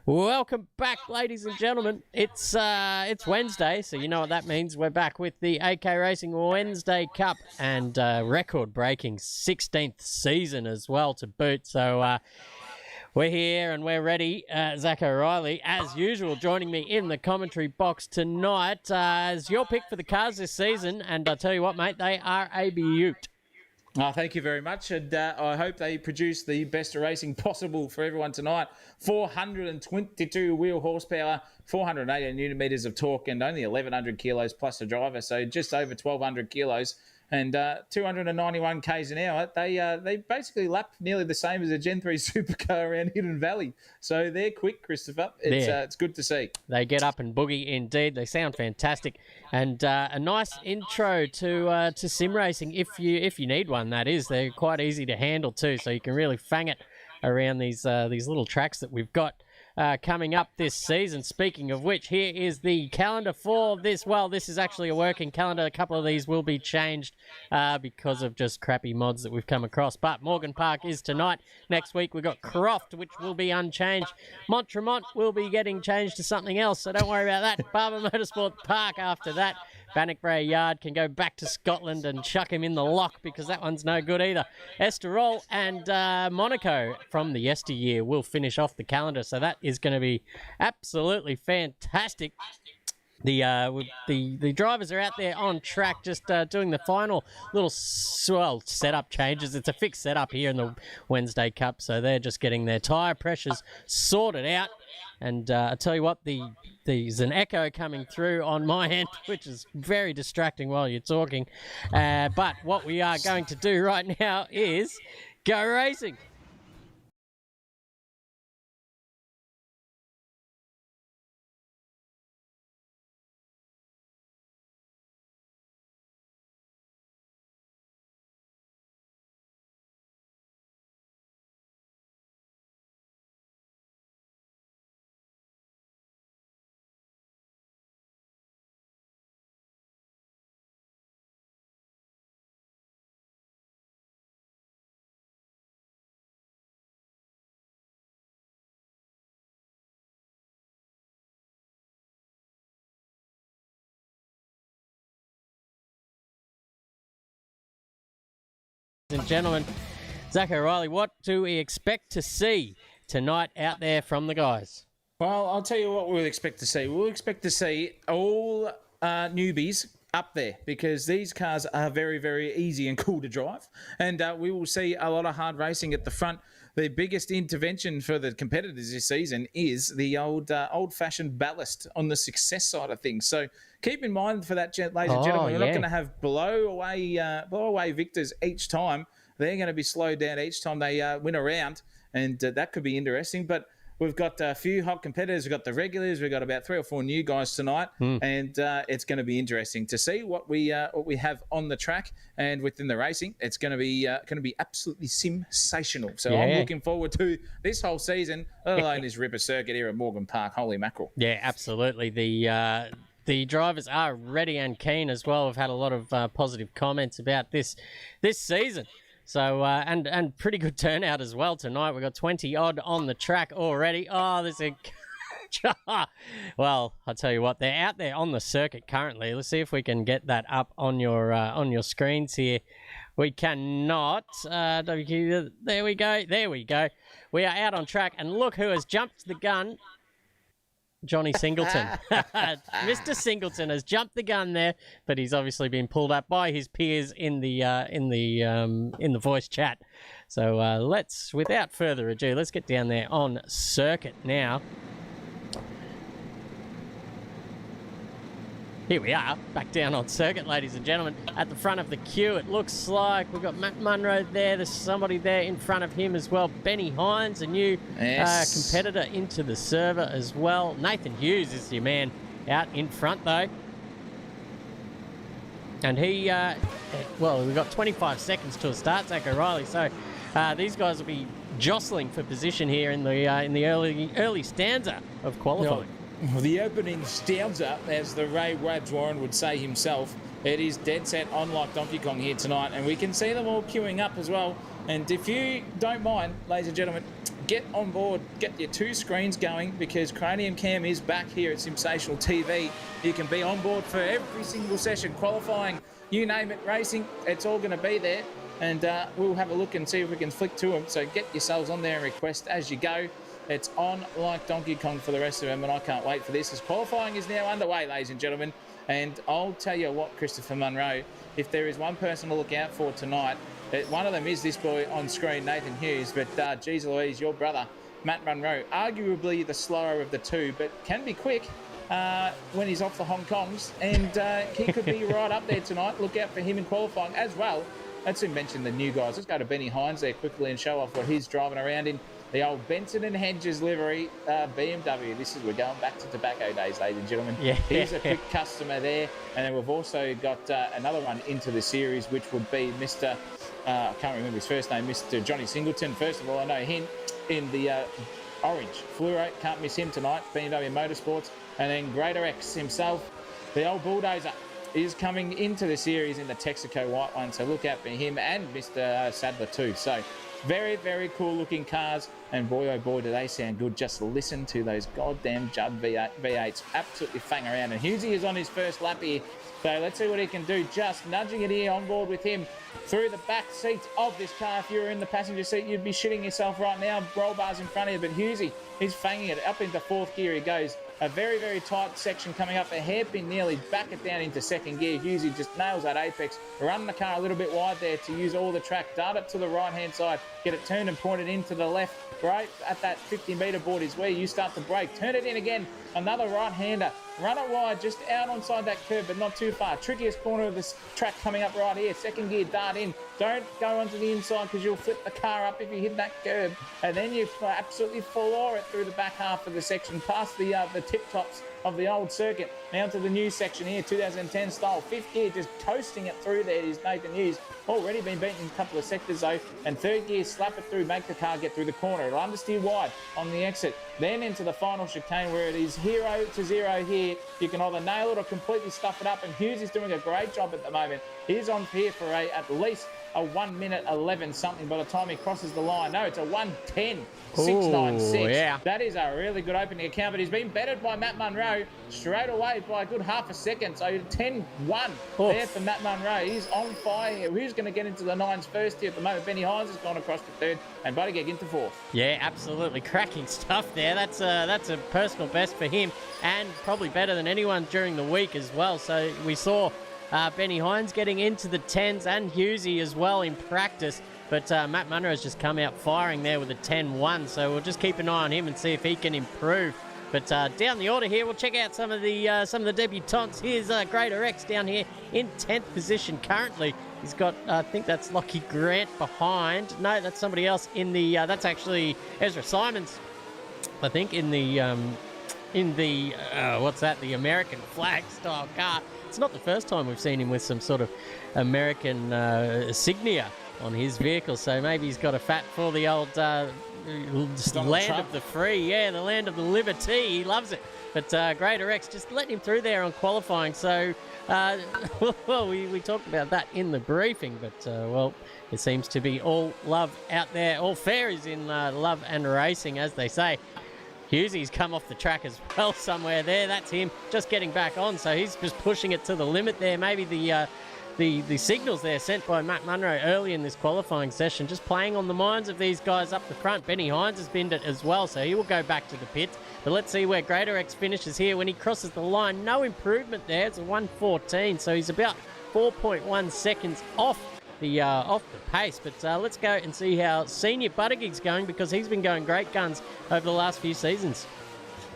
Welcome back, ladies and gentlemen. It's Wednesday, so you know what that means. We're back with the AK Racing Wednesday Cup and record-breaking 16th season as well to boot. So we're here and we're ready. Zach O'Reilly, as usual, joining me in the commentary box tonight as your pick for the cars this season. And I'll tell you what, mate, they are a beaut. Oh, thank you very much, and I hope they produce the best racing possible for everyone tonight. 422 wheel horsepower, 480 newton meters of torque, and only 1,100 kilos plus a driver, so just over 1,200 kilos, and 291 k's an hour. They basically lap nearly the same as a Gen 3 supercar around Hidden Valley, so they're quick, Christopher. It's good to see. They get up and boogie indeed. They sound fantastic, and a nice intro to sim racing if you need one. That is, they're quite easy to handle too, so you can really fang it around these little tracks that we've got coming up this season. Speaking of which, here is the calendar for this. Well, this is actually a working calendar. A couple of these will be changed because of just crappy mods that we've come across. But Morgan Park is tonight. Next week we've got Croft, which will be unchanged. Montremont will be getting changed to something else, so don't worry about that. Barber Motorsport Park after that. Bannockbrae Yard can go back to Scotland and chuck him in the lock because that one's no good either. Estoril and Monaco from the yesteryear will finish off the calendar, so that is going to be absolutely fantastic. The drivers are out there on track just doing the final little setup changes. It's a fixed setup here in the Wednesday Cup, so they're just getting their tyre pressures sorted out. And I tell you what, there's an echo coming through on my end, which is very distracting while you're talking. But what we are going to do right now is go racing. And gentlemen, Zach O'Reilly, what do we expect to see tonight out there from the guys? Well, I'll tell you what we'll expect to see. We'll expect to see all newbies up there because these cars are very, very easy and cool to drive. And we will see a lot of hard racing at the front. The biggest intervention for the competitors this season is the old-fashioned ballast on the success side of things. So keep in mind for that, ladies and gentlemen, we're not going to have blow away victors each time. They're going to be slowed down each time they win a round, and that could be interesting. But we've got a few hot competitors. We've got the regulars. We've got about 3 or 4 new guys tonight, and it's going to be interesting to see what we have on the track and within the racing. It's going to be absolutely sensational. So I'm looking forward to this whole season, let alone this ripper circuit here at Morgan Park. Holy mackerel! Yeah, absolutely. The drivers are ready and keen as well. We've had a lot of positive comments about this season. So, and pretty good turnout as well tonight. We've got 20-odd on the track already. Oh, there's a... Well, I'll tell you what, they're out there on the circuit currently. Let's see if we can get that up on your screens here. We cannot. There we go. There we go. We are out on track, and look who has jumped the gun. Johnny Singleton. Mr. Singleton has jumped the gun there, but he's obviously been pulled up by his peers in the voice chat. So let's, without further ado, let's get down there on circuit now. Here we are, back down on circuit, ladies and gentlemen. At the front of the queue, it looks like we've got Matt Munro there. There's somebody there in front of him as well. Benny Hines, a new competitor into the server as well. Nathan Hughes is your man out in front, though. And he, well, we've got 25 seconds to a start, Zach O'Reilly. So these guys will be jostling for position here in the early stanza of qualifying. The opening stanza, as the Ray Wabs Warren would say himself, it is dead set on like Donkey Kong here tonight, and we can see them all queuing up as well. And if you don't mind, ladies and gentlemen, get on board, get your 2 screens going, because Cranium Cam is back here at Sensational TV. You can be on board for every single session, qualifying, you name it, racing, it's all going to be there. And we'll have a look and see if we can flick to them. So get yourselves on there and request as you go. It's on like Donkey Kong for the rest of them, and I can't wait for this, as qualifying is now underway, ladies and gentlemen. And I'll tell you what, Christopher Munro, if there is one person to look out for tonight, one of them is this boy on screen, Nathan Hughes, but geez Louise, your brother, Matt Munro, arguably the slower of the two, but can be quick when he's off the Hong Kongs, and he could be right up there tonight. Look out for him in qualifying as well. Let's mention the new guys. Let's go to Benny Hines there quickly and show off what he's driving around in. The old Benson and Hedges livery BMW. We're going back to tobacco days, ladies and gentlemen. Yeah. He's a quick customer there. And then we've also got another one into the series, which would be Mr. I can't remember his first name, Mr. Johnny Singleton. First of all, I know him in the orange fluoro. Can't miss him tonight, BMW Motorsports. And then Greater X himself, the old bulldozer, is coming into the series in the Texaco white one. So look out for him and Mr. Sadler too. So very, very cool looking cars. And boy, oh boy, do they sound good. Just listen to those goddamn Judd V8s absolutely fang around. And Hughesy is on his first lap here. So let's see what he can do. Just nudging it here on board with him through the back seats of this car. If you were in the passenger seat, you'd be shitting yourself right now. Roll bars in front of you. But Hughesy, he's fanging it up into 4th gear. He goes. A very, very tight section coming up. A hairpin nearly back it down into 2nd gear. Hughesy just nails that apex. Run the car a little bit wide there to use all the track. Dart it to the right-hand side. Get it turned and pointed into the left. Right at that 50-metre board is where you start to brake. Turn it in again. Another right-hander. Run it wide, just out onside that curve, but not too far. Trickiest corner of this track coming up right here. 2nd gear, dart in. Don't go onto the inside, because you'll flip the car up if you hit that curb. And then you absolutely floor it through the back half of the section, past the tip tops of the old circuit. Now to the new section here, 2010 style. 5th gear, just coasting it through there is Nathan Hughes. Already been beaten in a couple of sectors though. And 3rd gear, slap it through, make the car get through the corner. It'll understeer wide on the exit. Then into the final chicane, where it is 0 to 0 here. You can either nail it or completely stuff it up. And Hughes is doing a great job at the moment. He's on here for at least a 1 minute 11 something by the time he crosses the line. No, it's a 1:10.696. Yeah. That is a really good opening account, but he's been bettered by Matt Munro straight away by a good half a second. So 10-1 there for Matt Munro. He's on fire here. Who's going to get into the 9s first here at the moment? Benny Hines has gone across to 3rd and Buttigieg into 4th. Yeah, absolutely cracking stuff there. That's a personal best for him, and probably better than anyone during the week as well. So we saw Benny Hines getting into the 10s and Hughesy as well in practice. But Matt Munro has just come out firing there with a 10-1. So we'll just keep an eye on him and see if he can improve. But down the order here, we'll check out some of the debutants. Here's Greater X down here in 10th position currently. He's got, I think that's Lockie Grant behind. No, that's somebody else in the, that's actually Ezra Simons, I think, in the what's that? The American flag style car. It's not the first time we've seen him with some sort of American insignia on his vehicle, so maybe he's got a fat for the old land Trump of the free. Yeah, the land of the liberty. He loves it. But Greater X just letting him through there on qualifying. So, well, we talked about that in the briefing, but, well, it seems to be all love out there. All fair is in love and racing, as they say. Hughesy's come off the track as well somewhere there. That's him just getting back on. So he's just pushing it to the limit there. Maybe the signals there sent by Matt Munro early in this qualifying session, just playing on the minds of these guys up the front. Benny Hines has binned it as well, so he will go back to the pits. But let's see where Greater X finishes here when he crosses the line. No improvement there. It's a 1:14, so he's about 4.1 seconds off the pace. But let's go and see how Senior Buttigieg's going, because he's been going great guns over the last few seasons.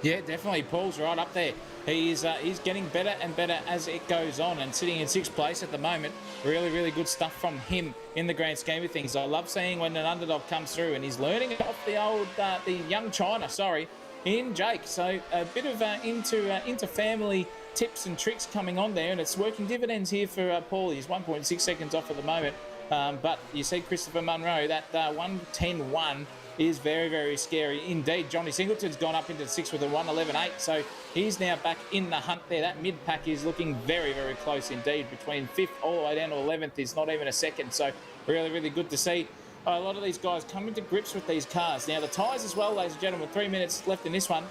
Yeah, definitely. Paul's right up there. He's getting better and better as it goes on, and sitting in 6th place at the moment. Really, really good stuff from him in the grand scheme of things. I love seeing when an underdog comes through, and he's learning off the old, the young China, in Jake. So a bit of into family tips and tricks coming on there, and it's working dividends here for Paul. He's 1.6 seconds off at the moment. But you see Christopher Munro, that 1:10.1 is very, very scary indeed. Johnny Singleton's gone up into the 6th with a 1:11.8, so he's now back in the hunt there. That mid-pack is looking very, very close indeed. Between 5th all the way down to 11th is not even a second, so really, really good to see. a lot of these guys coming to grips with these cars. Now, the tyres as well, ladies and gentlemen, 3 minutes left in this one.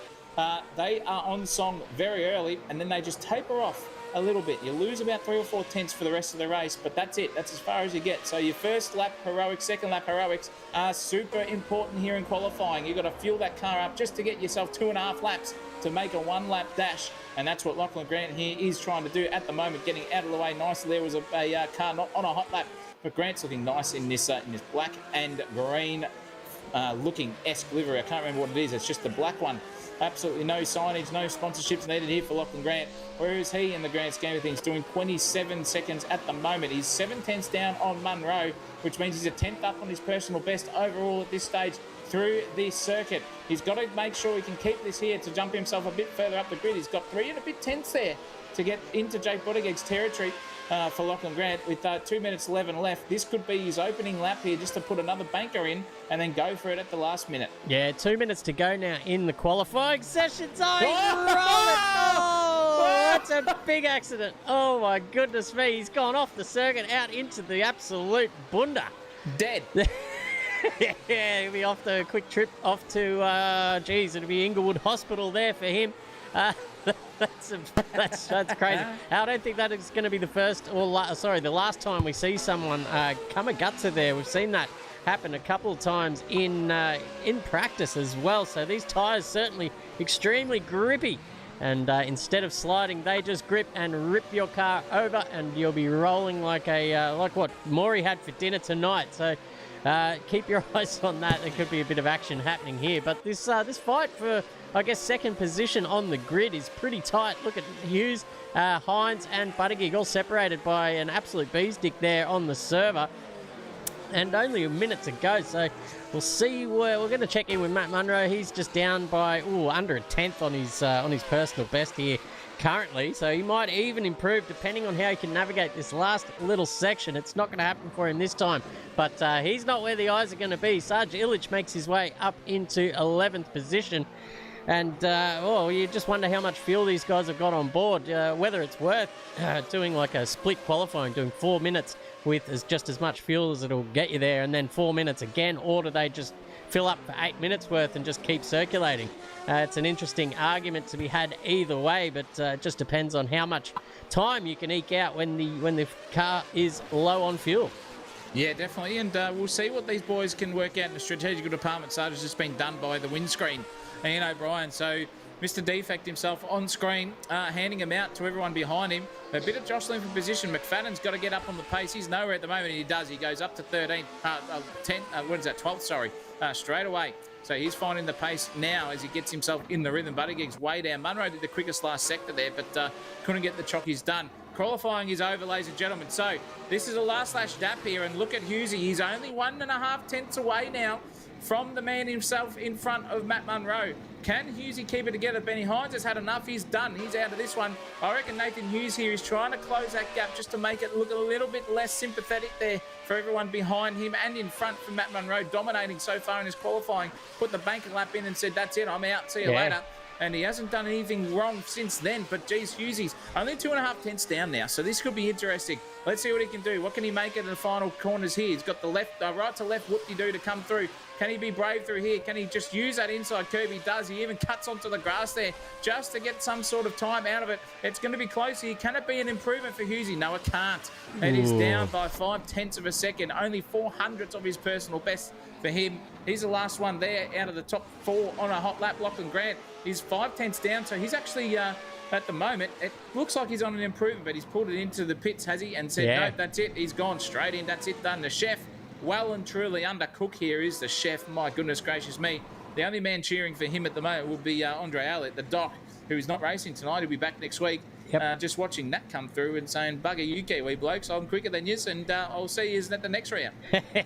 They are on song very early, and then they just taper off a little bit. You lose about 3 or 4 tenths for the rest of the race, but that's it. That's as far as you get. So your first lap heroics, second lap heroics are super important here in qualifying. You've got to fuel that car up just to get yourself 2.5 laps to make a 1-lap dash, and that's what Lachlan Grant here is trying to do at the moment, getting out of the way nicely. There was a car not on a hot lap, but Grant's looking nice in this black and green looking Esk livery. I can't remember what it is. It's just the black one. Absolutely no signage, no sponsorships needed here for Lachlan Grant. Where is he in the grand scheme of things? Doing 27 seconds at the moment. He's 7 tenths down on Munro, which means he's a tenth up on his personal best overall at this stage through this circuit. He's got to make sure he can keep this here to jump himself a bit further up the grid. He's got 3 and a bit tenths there to get into Jake Buttigieg's territory. For Lachlan Grant with 2 minutes 11 left. This could be his opening lap here just to put another banker in and then go for it at the last minute. Yeah, 2 minutes to go now in the qualifying session. Oh, that's a big accident. Oh, my goodness me. He's gone off the circuit out into the absolute bunda. Dead. Yeah, he'll be off the quick trip off to, it'll be Inglewood Hospital there for him. That's crazy. I don't think that is going to be the first, the last time we see someone come a gutser there. We've seen that happen a couple of times in practice as well. So these tyres certainly extremely grippy. And instead of sliding, they just grip and rip your car over, and you'll be rolling like what Maury had for dinner tonight. So keep your eyes on that. There could be a bit of action happening here. But this fight for, I guess, second position on the grid is pretty tight. Look at Hughes, Hines and Buttigieg all separated by an absolute bee's dick there on the server. And only a minute to go, so we'll see where we're going to check in with Matt Munro. He's just down by under a tenth on his personal best here currently, so he might even improve depending on how he can navigate this last little section. It's not going to happen for him this time, but he's not where the eyes are going to be. Sarge Illich makes his way up into 11th position. And, you just wonder how much fuel these guys have got on board, whether it's worth doing like a split qualifying, doing 4 minutes with just as much fuel as it'll get you there, and then 4 minutes again, or do they just fill up for 8 minutes worth and just keep circulating? It's an interesting argument to be had either way, but it just depends on how much time you can eke out when the car is low on fuel. Yeah, definitely, and we'll see what these boys can work out in the strategical department. Sarge has just been done by the windscreen, Ian O'Brien. So Mr. Defect himself on screen, handing him out to everyone behind him. A bit of jostling for position. McFadden's got to get up on the pace. He's nowhere at the moment. He does. He goes up to 12th, sorry, straight away. So he's finding the pace now as he gets himself in the rhythm. Buttigieg's way down. Munro did the quickest last sector there, but couldn't get the chockies done. Qualifying is over, ladies and gentlemen. So this is a last lash dap here, and look at Hughesy. He's only 1.5 tenths away now from the man himself in front of Matt Munro. Can Hughesy keep it together? Benny Hines has had enough. He's done. He's out of this one. I reckon Nathan Hughes here is trying to close that gap just to make it look a little bit less sympathetic there for everyone behind him and in front for Matt Munro, dominating so far in his qualifying. Put the banker lap in and said, that's it, I'm out, see you later. And he hasn't done anything wrong since then. But, geez, Hughesy's only 2.5 tenths down now. So this could be interesting. Let's see what he can do. What can he make it in the final corners here? He's got the right to left whoop-de-doo to come through. Can he be brave through here? Can he just use that inside curve? He does. He even cuts onto the grass there just to get some sort of time out of it. It's going to be close here. Can it be an improvement for Hughesy? No, it can't. It is down by 5 tenths of a second. Only 400ths of his personal best for him. He's the last one there out of the top 4 on a hot lap. Lachlan Grant is 5 tenths down, so he's actually at the moment, it looks like he's on an improvement, but he's pulled it into the pits, has he? And said, no, that's it. He's gone straight in. That's it, done. The chef, well and truly undercooked here is the chef. My goodness gracious me. The only man cheering for him at the moment will be Andre Allett, the doc, who is not racing tonight. He'll be back next week. Just watching that come through and saying, bugger you Kiwi blokes, I'm quicker than you, and I'll see you at the next round.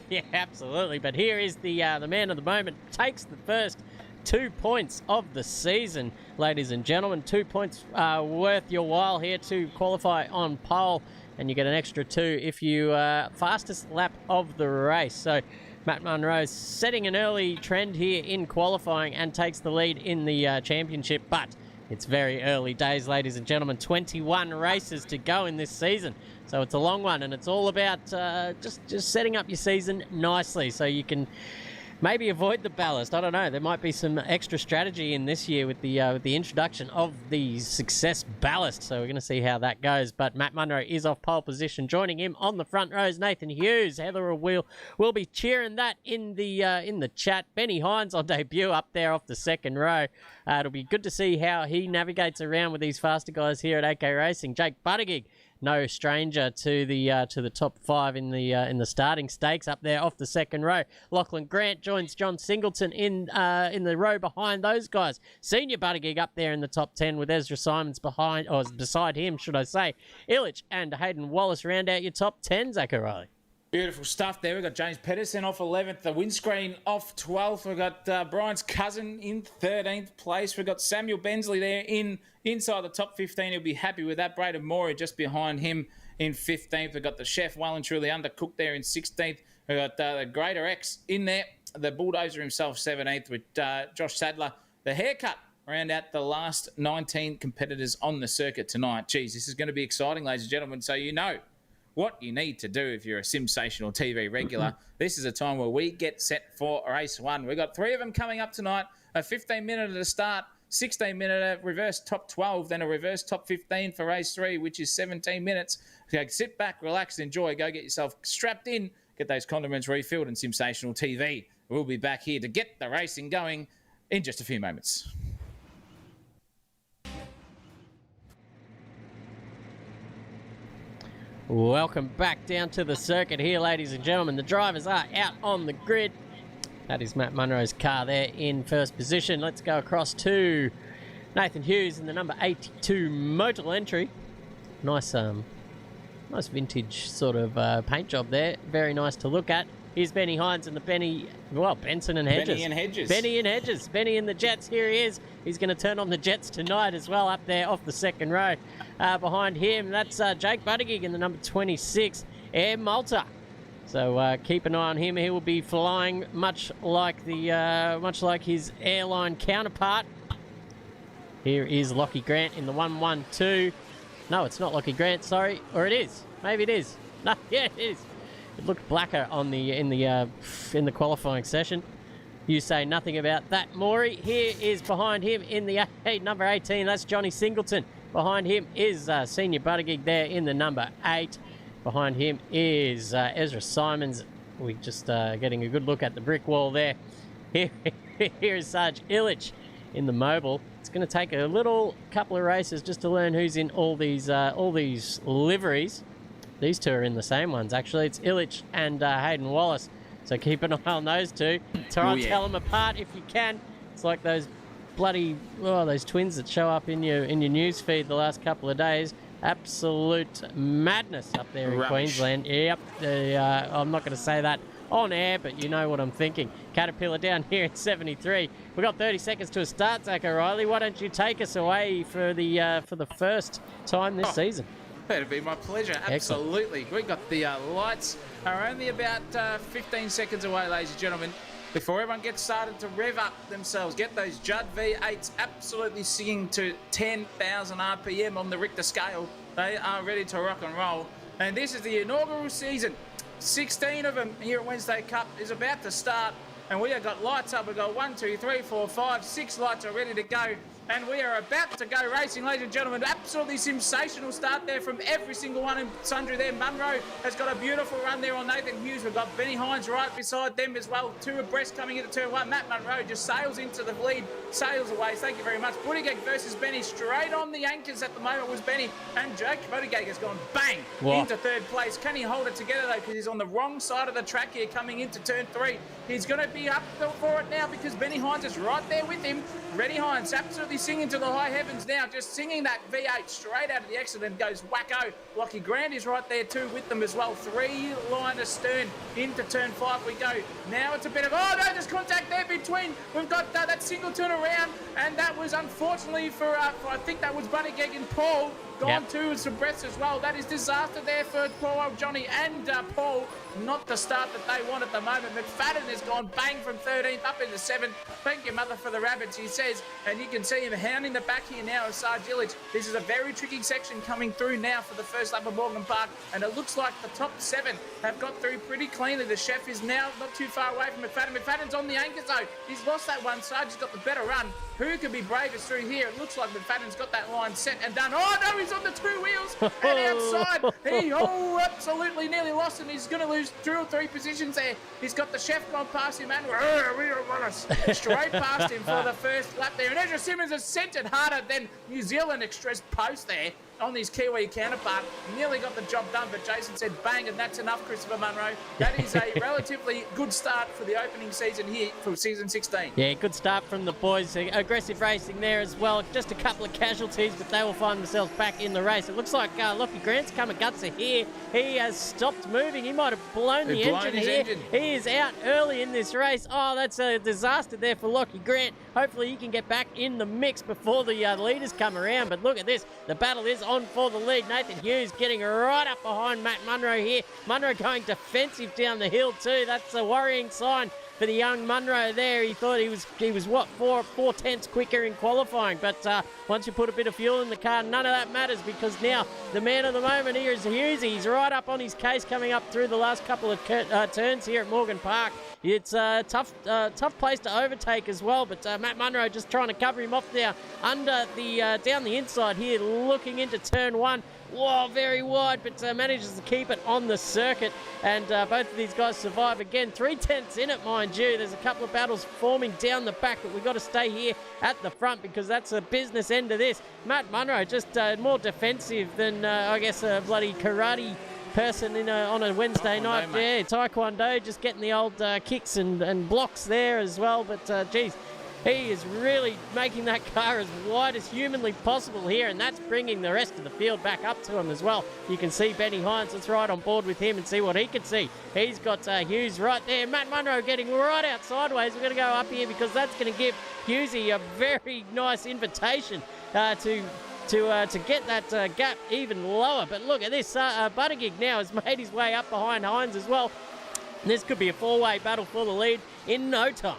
Yeah, absolutely. But here is the man of the moment. Takes the first 2 points of the season, ladies and gentlemen. 2 points worth your while here to qualify on pole, and you get an extra 2 if you fastest lap of the race. So Matt Munro setting an early trend here in qualifying and takes the lead in the championship, but It's very early days, ladies and gentlemen. 21 races to go in this season. So it's a long one, and it's all about just setting up your season nicely so you can maybe avoid the ballast. I don't know. There might be some extra strategy in this year with the introduction of the success ballast. So we're going to see how that goes. But Matt Munro is off pole position. Joining him on the front row is Nathan Hughes. Heather will be cheering that in the chat. Benny Hines on debut up there off the second row. It'll be good to see how he navigates around with these faster guys here at AK Racing. Jake Buttigieg, no stranger to the top 5 in the starting stakes up there off the second row. Lachlan Grant joins John Singleton in the row behind those guys. Senior Buttigieg up there in the top 10 with Ezra Simons beside him, should I say. Illich and Hayden Wallace round out your top 10, Zach O'Reilly. Beautiful stuff there. We've got James Pedersen off 11th, the windscreen off 12th. We've got Brian's cousin in 13th place. We've got Samuel Bensley there inside the top 15. He'll be happy with that. Braden Moore just behind him in 15th. We've got the chef well and truly undercooked there in 16th. We've got the Greater X in there. The Bulldozer himself 17th with Josh Sadler. The haircut round out the last 19 competitors on the circuit tonight. Geez, this is going to be exciting, ladies and gentlemen. So you know what you need to do if you're a Simsational TV regular. This is a time where we get set for race 1. We've got 3 of them coming up tonight. A 15-minute at the start, 16-minute reverse top 12, then a reverse top 15 for race 3, which is 17 minutes. So sit back, relax, enjoy. Go get yourself strapped in. Get those condiments refilled, and Simsational TV. We'll be back here to get the racing going in just a few moments. Welcome back down to the circuit here, ladies and gentlemen. The drivers are out on the grid. That is Matt Munro's car there in first position. Let's go across to Nathan Hughes in the number 82 modal entry. Nice vintage sort of paint job there. Very nice to look at. Here's Benny Hines and the Benson and Hedges. Benny and Hedges. Benny in the Jets. Here he is. He's going to turn on the Jets tonight as well up there off the second row. Behind him, that's Jake Buttigieg in the number 26, Air Malta. So keep an eye on him. He will be flying much like his airline counterpart. Here is Lockie Grant in the 112. No, it's not Lockie Grant. Sorry, or it is. Maybe it is. No, yeah, it is. It looked blacker on in the qualifying session. You say nothing about that, Maury. Here is behind him in the number 18. That's Johnny Singleton. Behind him is Senior Buttigieg there in the number 8. Behind him is Ezra Simons. We're just getting a good look at the brick wall there. Here is Sarge Illich in the mobile. It's going to take a couple of races just to learn who's in all these liveries. These two are in the same ones, actually. It's Illich and Hayden Wallace. So keep an eye on those two. Try and tell them apart if you can. It's like those those twins that show up in your news feed the last couple of days. Absolute madness up there in Queensland. Yep. I'm not going to say that on air, but you know what I'm thinking. Caterpillar down here at 73. We've got 30 seconds to a start, Zach O'Reilly. Why don't you take us away for the first time this season? That'd be my pleasure. Absolutely. Excellent. We've got the lights are only about 15 seconds away, ladies and gentlemen. Before everyone gets started to rev up themselves, get those Judd V8s absolutely singing to 10,000 RPM on the Richter scale. They are ready to rock and roll. And this is the inaugural season. 16 of them here at Wednesday Cup is about to start. And we have got lights up. We've got 1, 2, 3, 4, 5, 6 lights are ready to go. And we are about to go racing, ladies and gentlemen. Absolutely sensational start there from every single one in sundry there. Munro has got a beautiful run there on Nathan Hughes. We've got Benny Hines right beside them as well. 2 abreast coming into turn 1. Matt Munro just sails into the lead, sails away. Thank you very much. Buttigieg versus Benny. Straight on the anchors at the moment was Benny. And Jake Buttigieg has gone bang into third place. Can he hold it together though? Because he's on the wrong side of the track here coming into turn 3. He's going to be up for it now because Benny Hines is right there with him. Benny Hines absolutely singing to the high heavens now, just singing that V8 straight out of the exit and goes wacko. Lockie Grant is right there too with them as well. 3 line astern into turn 5 we go. Now it's a bit of, there's contact there between. We've got that single turn around, and that was unfortunately for I think that was Buttigieg and Paul. gone to some breaths as well. That is disaster there for poor old Johnny and Paul. Not the start that they want at the moment. McFadden has gone bang from 13th up into 7th. Thank your mother for the rabbits, he says. And you can see him hounding the back here now of Sargilic. This is a very tricky section coming through now for the first lap of Morgan Park. And it looks like the top 7 have got through pretty cleanly. The chef is now not too far away from McFadden. McFadden's on the anchor zone. He's lost that one. Sarge's got the better run. Who can be bravest through here? It looks like McFadden's got that line set and done. Oh, no, he's on the 2 wheels and outside. He absolutely nearly lost, and he's going to lose 2 or 3 positions there. He's got the chef gone past him, and we don't want us straight past him for the first lap there. And Ezra Simmons has sent it harder than New Zealand Express Post there on his Kiwi counterpart. Nearly got the job done, but Jason said bang, and that's enough, Christopher Munro. That is a relatively good start for the opening season here for season 16. Yeah, good start from the boys. Aggressive racing there as well. Just a couple of casualties, but they will find themselves back in the race. It looks like Lockie Grant's come a gutser here. He has stopped moving. He might have blown the engine here. He is out early in this race. Oh, that's a disaster there for Lockie Grant. Hopefully he can get back in the mix before the leaders come around. But look at this. The battle is on for the lead. Nathan Hughes getting right up behind Matt Munro here. Munro going defensive down the hill too. That's a worrying sign for the young Munro there. He thought he was what, 4 tenths quicker in qualifying, but once you put a bit of fuel in the car, none of that matters, because now the man of the moment here is Hughes. He's right up on his case coming up through the last couple of turns here at Morgan Park. It's a tough place to overtake as well, but Matt Munro just trying to cover him off there under the down the inside here, looking into turn 1. Whoa, very wide, but manages to keep it on the circuit. And both of these guys survive again. 3 tenths in it, mind you. There's a couple of battles forming down the back, but we've got to stay here at the front because that's the business end of this. Matt Munro just more defensive than, I guess, a bloody karate person on a Wednesday night. Yeah, Taekwondo, just getting the old kicks and blocks there as well. But, geez, he is really making that car as wide as humanly possible here, and that's bringing the rest of the field back up to him as well. You can see Benny Hines. Let's ride on board with him and see what he can see. He's got Hughes right there. Matt Munro getting right out sideways. We're going to go up here because that's going to give Hughesy a very nice invitation to get that gap even lower. But look at this. Buttigieg now has made his way up behind Hines as well. This could be a 4-way battle for the lead in no time.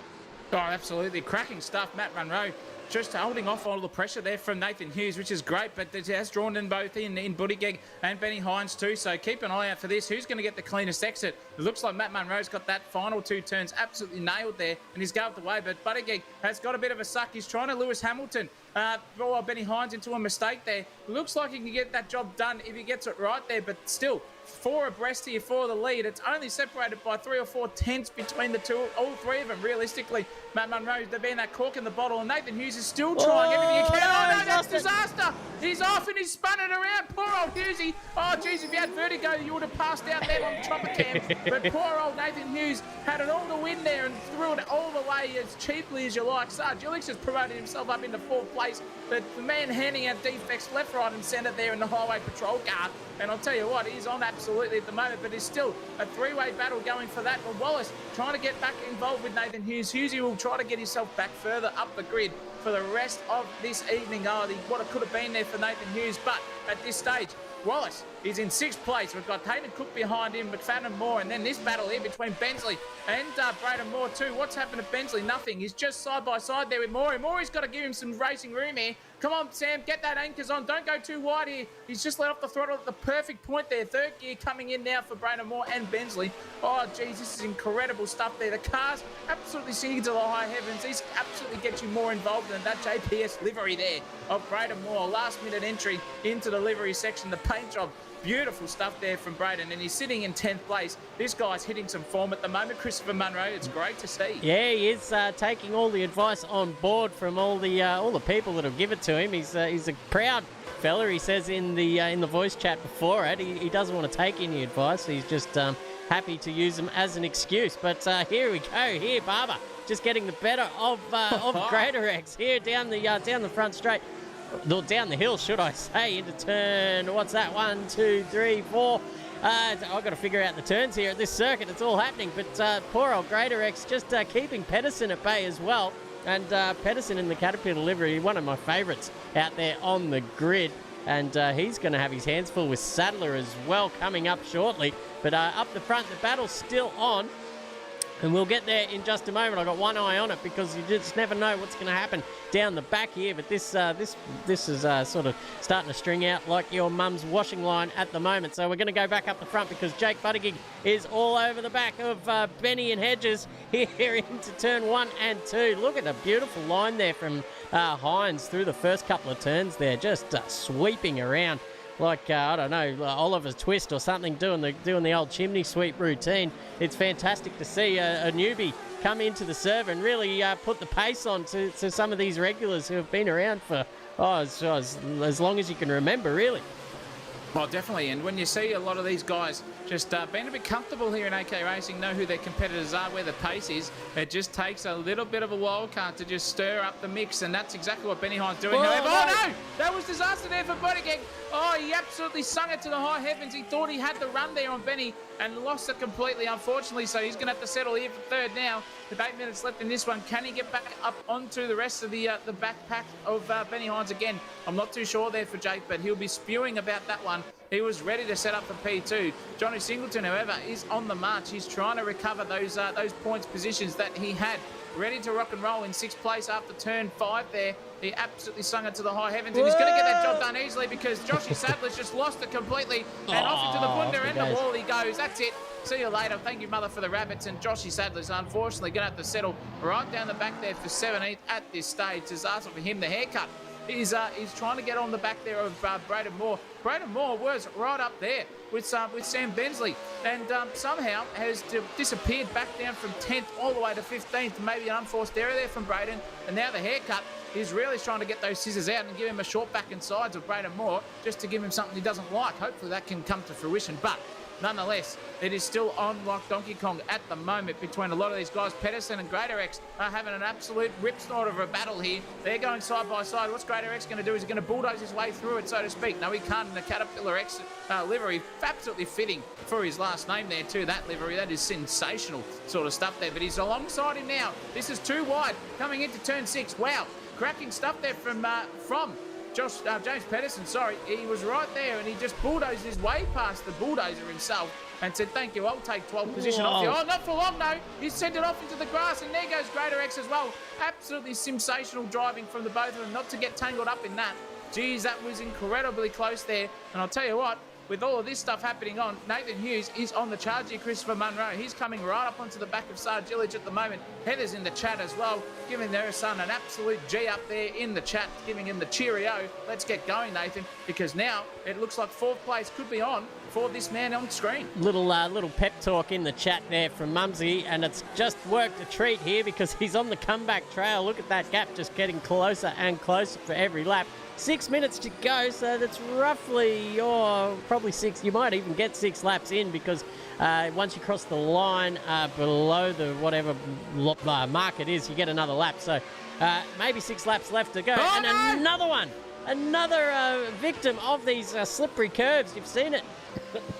Oh, absolutely. Cracking stuff. Matt Munro just holding off all the pressure there from Nathan Hughes, which is great, but it has drawn in both in Buttigieg and Benny Hines too, so keep an eye out for this. Who's going to get the cleanest exit? It looks like Matt Munro's got that final 2 turns absolutely nailed there, and he's going the way, but Buttigieg has got a bit of a suck. He's trying to Lewis Hamilton. Benny Hines into a mistake there. Looks like he can get that job done if he gets it right there, but still, 4 abreast here for the lead. It's only separated by 3 or 4 tenths between the two, all 3 of them, realistically. Matt Munro, they've been that cork in the bottle, and Nathan Hughes is still trying everything he can. Oh, no, that's disaster. He's off, and he's spun it around. Poor old Hughesy. Oh, geez, if you had vertigo, you would have passed out there on the chopper cam. But poor old Nathan Hughes had it all to win there and threw it all the way as cheaply as you like. Sargilic has promoted himself up into 4th place, but the man handing out defects left, right, and centre there in the highway patrol car. And I'll tell you what, he's on absolutely at the moment, but it's still a 3-way battle going for that. But Wallace trying to get back involved with Nathan Hughes. Hughesy will try to get himself back further up the grid for the rest of this evening. What it could have been there for Nathan Hughes, but at this stage, Wallace is in 6th place. We've got Hayden Cook behind him, McFadden Moore, and then this battle here between Bensley and Braden Moore too. What's happened to Bensley? Nothing. He's just side by side there with Moore. Moore's got to give him some racing room here. Come on, Sam, get that anchors on. Don't go too wide here. He's just let off the throttle at the perfect point there. 3rd gear coming in now for Braden Moore and Bensley. Oh, geez, this is incredible stuff there. The car's absolutely singing to the high heavens. These absolutely get you more involved than that JPS livery there of Braden Moore. Last-minute entry into the livery section. The paint job. Beautiful stuff there from Braden, and he's sitting in 10th place. This guy's hitting some form at the moment, Christopher Munro. It's great to see. Yeah, he is taking all the advice on board from all the people that have given it to him. He's a proud fella. He says in the voice chat before it, he doesn't want to take any advice. He's just happy to use them as an excuse. But here we go. Here, Barber, just getting the better of Greater X here down the front straight. Down the hill, should I say, into turn, what's that, 1, 2, 3, 4. I've got to figure out the turns here at this circuit. It's all happening, but poor old Greater X just keeping Pedersen at bay as well. And Pedersen in the Caterpillar livery, one of my favourites out there on the grid. and he's going to have his hands full with Sadler as well coming up shortly. But up the front, the battle's still on. And we'll get there in just a moment. I've got one eye on it because you just never know what's going to happen down the back here. But this is sort of starting to string out like your mum's washing line at the moment. So we're going to go back up the front because Jake Buttigieg is all over the back of Benny and Hedges here into turn 1 and 2. Look at the beautiful line there from Hines through the first couple of turns there, just sweeping around like, I don't know, Oliver's Twist or something, doing the old chimney sweep routine. It's fantastic to see a newbie come into the serve and really put the pace on to some of these regulars who have been around for as long as you can remember, really. Well, definitely. And when you see a lot of these guys just being a bit comfortable here in AK Racing, know who their competitors are, where the pace is, it just takes a little bit of a wild card to just stir up the mix, and that's exactly what Benny Hines doing. However, no! That was disaster there for Buttigieg. Oh, he absolutely sung it to the high heavens. He thought he had the run there on Benny and lost it completely, unfortunately, so he's going to have to settle here for third now. With 8 minutes left in this one, can he get back up onto the rest of the backpack of Benny Hines again? I'm not too sure there for Jake, but he'll be spewing about that one. He was ready to set up for P2. Johnny Singleton, however, is on the march. He's trying to recover those points positions that he had. Ready to rock and roll in 6th place after turn 5 there. He absolutely sung it to the high heavens, and he's going to get that job done easily because Joshy Sadler's just lost it completely. And off into the bunda and the wall he goes. That's it. See you later. Thank you, mother, for the rabbits. And Joshy Sadler's unfortunately going to have to settle right down the back there for 17th at this stage. Disaster for him. The haircut. He's trying to get on the back there of Braden Moore. Braden Moore was right up there with Sam Bensley, and somehow has disappeared back down from 10th all the way to 15th. Maybe an unforced error there from Braden. And now the haircut is really trying to get those scissors out and give him a short back and sides of Braden Moore, just to give him something he doesn't like. Hopefully that can come to fruition. But nonetheless, it is still on like Donkey Kong at the moment between a lot of these guys. Pedersen and Greater X are having an absolute rip snort of a battle here. They're going side by side. What's Greater X going to do? Is he going to bulldoze his way through it, so to speak? No, he can't in the Caterpillar X livery. Absolutely fitting for his last name there too, that livery. That is sensational sort of stuff there. But he's alongside him now. This is too wide coming into turn 6. Wow, cracking stuff there from James Pedersen, sorry. He was right there and he just bulldozed his way past the bulldozer himself and said, thank you, I'll take 12th position off you. Oh, not for long, no. He sent it off into the grass, and there goes Greater X as well. Absolutely sensational driving from the both of them, not to get tangled up in that. Geez, that was incredibly close there. And I'll tell you what, with all of this stuff happening on, Nathan Hughes is on the charge here, Christopher Munro. He's coming right up onto the back of Sarge Illich at the moment. Heather's in the chat as well, giving their son an absolute G up there in the chat, giving him the cheerio. Let's get going, Nathan, because now it looks like 4th place could be on for this man on screen. Little pep talk in the chat there from Mumsy, and it's just worked a treat here because he's on the comeback trail. Look at that gap just getting closer and closer for every lap. 6 minutes to go, so that's roughly, probably 6. You might even get 6 laps in because once you cross the line below the whatever mark it is, you get another lap. So maybe 6 laps left to go. Another one. Another victim of these slippery curves. You've seen it.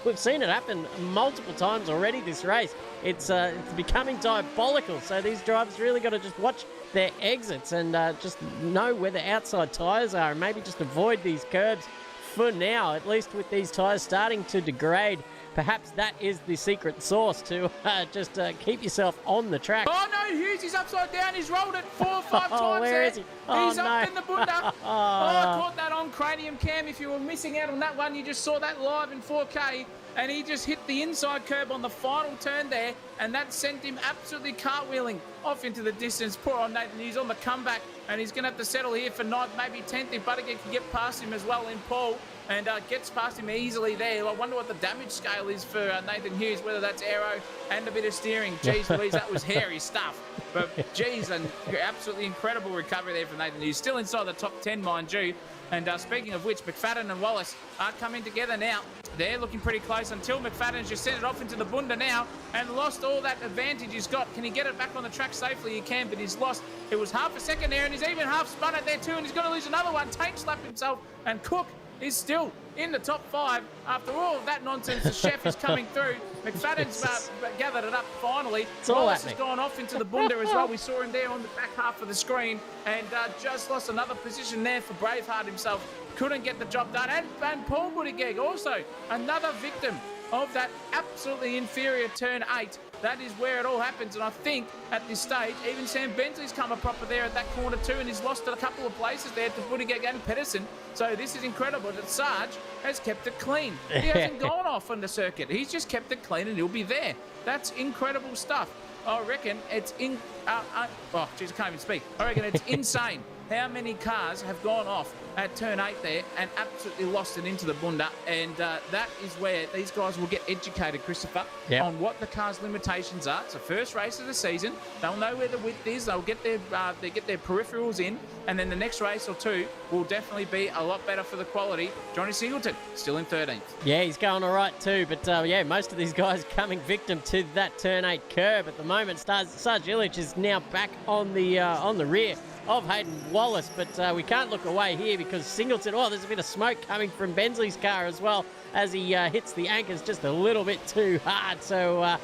We've seen it happen multiple times already this race. It's becoming diabolical. So these drivers really got to just watch their exits and just know where the outside tyres are and maybe just avoid these curves for now, at least with these tyres starting to degrade. Perhaps that is the secret sauce to just keep yourself on the track. Oh no, Hughes, he's upside down. He's rolled it 4 or 5 times. Where is he? He's up in the bunda. I caught that on Cranium Cam. If you were missing out on that one, you just saw that live in 4K. And he just hit the inside curb on the final turn there, and that sent him absolutely cartwheeling off into the distance. Poor old Nathan Hughes on the comeback, and he's going to have to settle here for 9th, maybe 10th if Buttigieg can get past him as well in Paul, and gets past him easily there. I wonder what the damage scale is for Nathan Hughes, whether that's aero and a bit of steering. Geez Louise, that was hairy stuff. But geez, an absolutely incredible recovery there from Nathan Hughes. Still inside the top 10, mind you. And speaking of which, McFadden and Wallace are coming together now. They're looking pretty close until McFadden's just sent it off into the bunda now and lost all that advantage he's got. Can he get it back on the track safely? He can, but he's lost. It was half a second there, and he's even half spun it there too, and he's going to lose another one. Tank slapped himself, and Cook is still in the top 5 after all of that nonsense. The chef is coming through. McFadden's gathered it up finally. Wallace has gone off into the bunda as well. We saw him there on the back half of the screen and just lost another position there for Braveheart himself. Couldn't get the job done. And Paul Buttigieg also another victim of that absolutely inferior turn 8. That is where it all happens. And I think at this stage, even Sam Bensley's come a proper there at that corner too, and he's lost a couple of places there to Buttigieg and Pedersen. So this is incredible that Sarge has kept it clean. He hasn't gone off on the circuit. He's just kept it clean and he'll be there. That's incredible stuff. I reckon it's oh, geez, I can't even speak. I reckon it's insane how many cars have gone off at turn 8 there and absolutely lost it into the bunda. And that is where these guys will get educated, Christopher, on what the car's limitations are. It's the first race of the season. They'll know where the width is. They'll get their peripherals in. And then the next race or two will definitely be a lot better for the quality. Johnny Singleton, still in 13th. Yeah, he's going all right too. But, yeah, most of these guys coming victim to that turn 8 curb. At the moment, Sarge Illich is now back on the rear of Hayden Wallace, but we can't look away here because Singleton, there's a bit of smoke coming from Bensley's car as well as he hits the anchors just a little bit too hard. So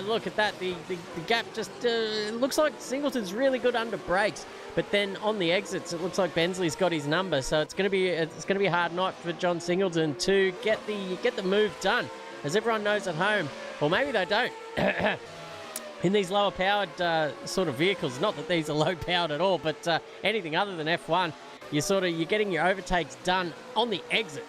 look at that, the gap just looks like Singleton's really good under brakes, but then on the exits it looks like Bensley's got his number, so it's going to be a hard night for John Singleton to get the move done. As everyone knows at home, or maybe they don't. In these lower powered sort of vehicles, not that these are low powered at all, but anything other than F1, you're getting your overtakes done on the exit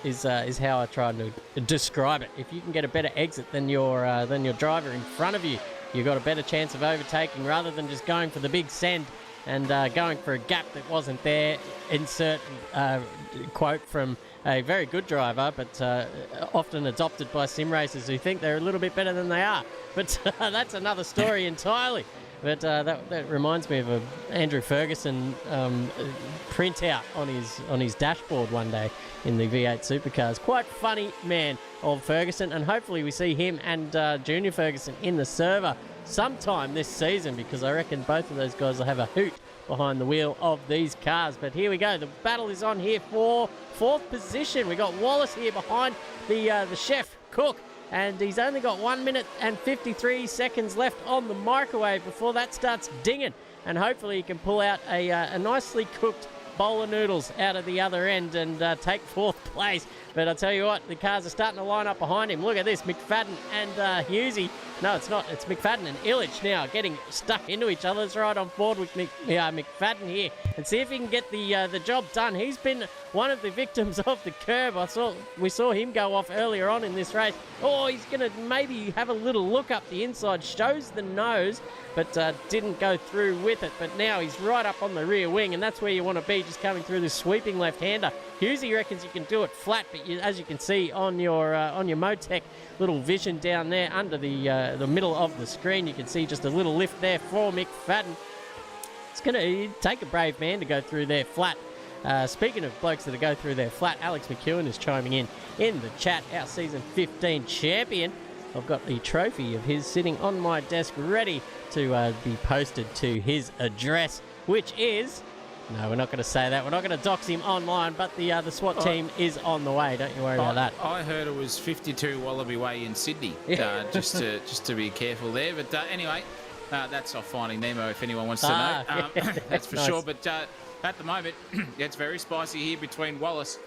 is how I try to describe it. If you can get a better exit than your driver in front of you, you've got a better chance of overtaking rather than just going for the big send and going for a gap that wasn't there. Insert quote from a very good driver, but often adopted by sim racers who think they're a little bit better than they are. But that's another story entirely. But that reminds me of a Andrew Ferguson printout on his dashboard one day in the V8 Supercars. Quite funny man of Ferguson, and hopefully we see him and Junior Ferguson in the server sometime this season, because I reckon both of those guys will have a hoot behind the wheel of these cars. But here we go. The battle is on here for 4th position. We got Wallace here behind the chef Cook, and he's only got 1 minute and 53 seconds left on the microwave before that starts dinging, and hopefully he can pull out a nicely cooked bowl of noodles out of the other end and take 4th place. But I'll tell you what, the cars are starting to line up behind him. Look at this, McFadden and Hughesy. No, it's not. It's McFadden and Illich now getting stuck into each other. Let's ride on board with McFadden here and see if he can get the job done. He's been one of the victims of the curb. We saw him go off earlier on in this race. Oh, he's going to maybe have a little look up the inside. Shows the nose, but didn't go through with it. But now he's right up on the rear wing, and that's where you want to be, just coming through this sweeping left-hander. Hughesy reckons you can do it flat, but as you can see on your Motec little vision down there under the middle of the screen, you can see just a little lift there for McFadden. It's going to take a brave man to go through there flat. Speaking of blokes that go through there flat, Alex McEwen is chiming in the chat, our season 15 champion. I've got the trophy of his sitting on my desk ready to be posted to his address, which is... No, we're not going to say that. We're not going to dox him online, but the SWAT team is on the way. Don't you worry about that. I heard it was 52 Wallaby Way in Sydney, just to be careful there. But anyway, that's off Finding Nemo if anyone wants to know. That's for sure. But at the moment, it's very spicy here between Wallace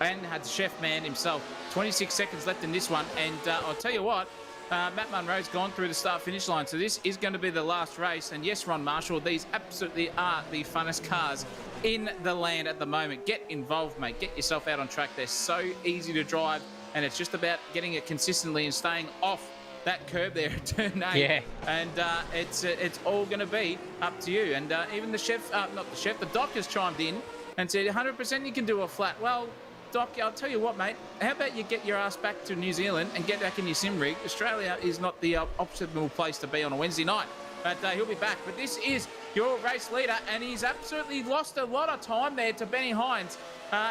and the chef man himself. 26 seconds left in this one. And I'll tell you what, Matt Munro's gone through the start-finish line, so this is going to be the last race. And yes, Ron Marshall, these absolutely are the funnest cars in the land at the moment. Get involved, mate. Get yourself out on track. They're so easy to drive, and it's just about getting it consistently and staying off that curb there at turn 8. Yeah. And it's all going to be up to you. And even the chef, the doc has chimed in and said 100% you can do a flat. Well, Doc, I'll tell you what, mate. How about you get your ass back to New Zealand and get back in your sim rig? Australia is not the optimal place to be on a Wednesday night. But he'll be back. But this is your race leader, and he's absolutely lost a lot of time there to Benny Hines.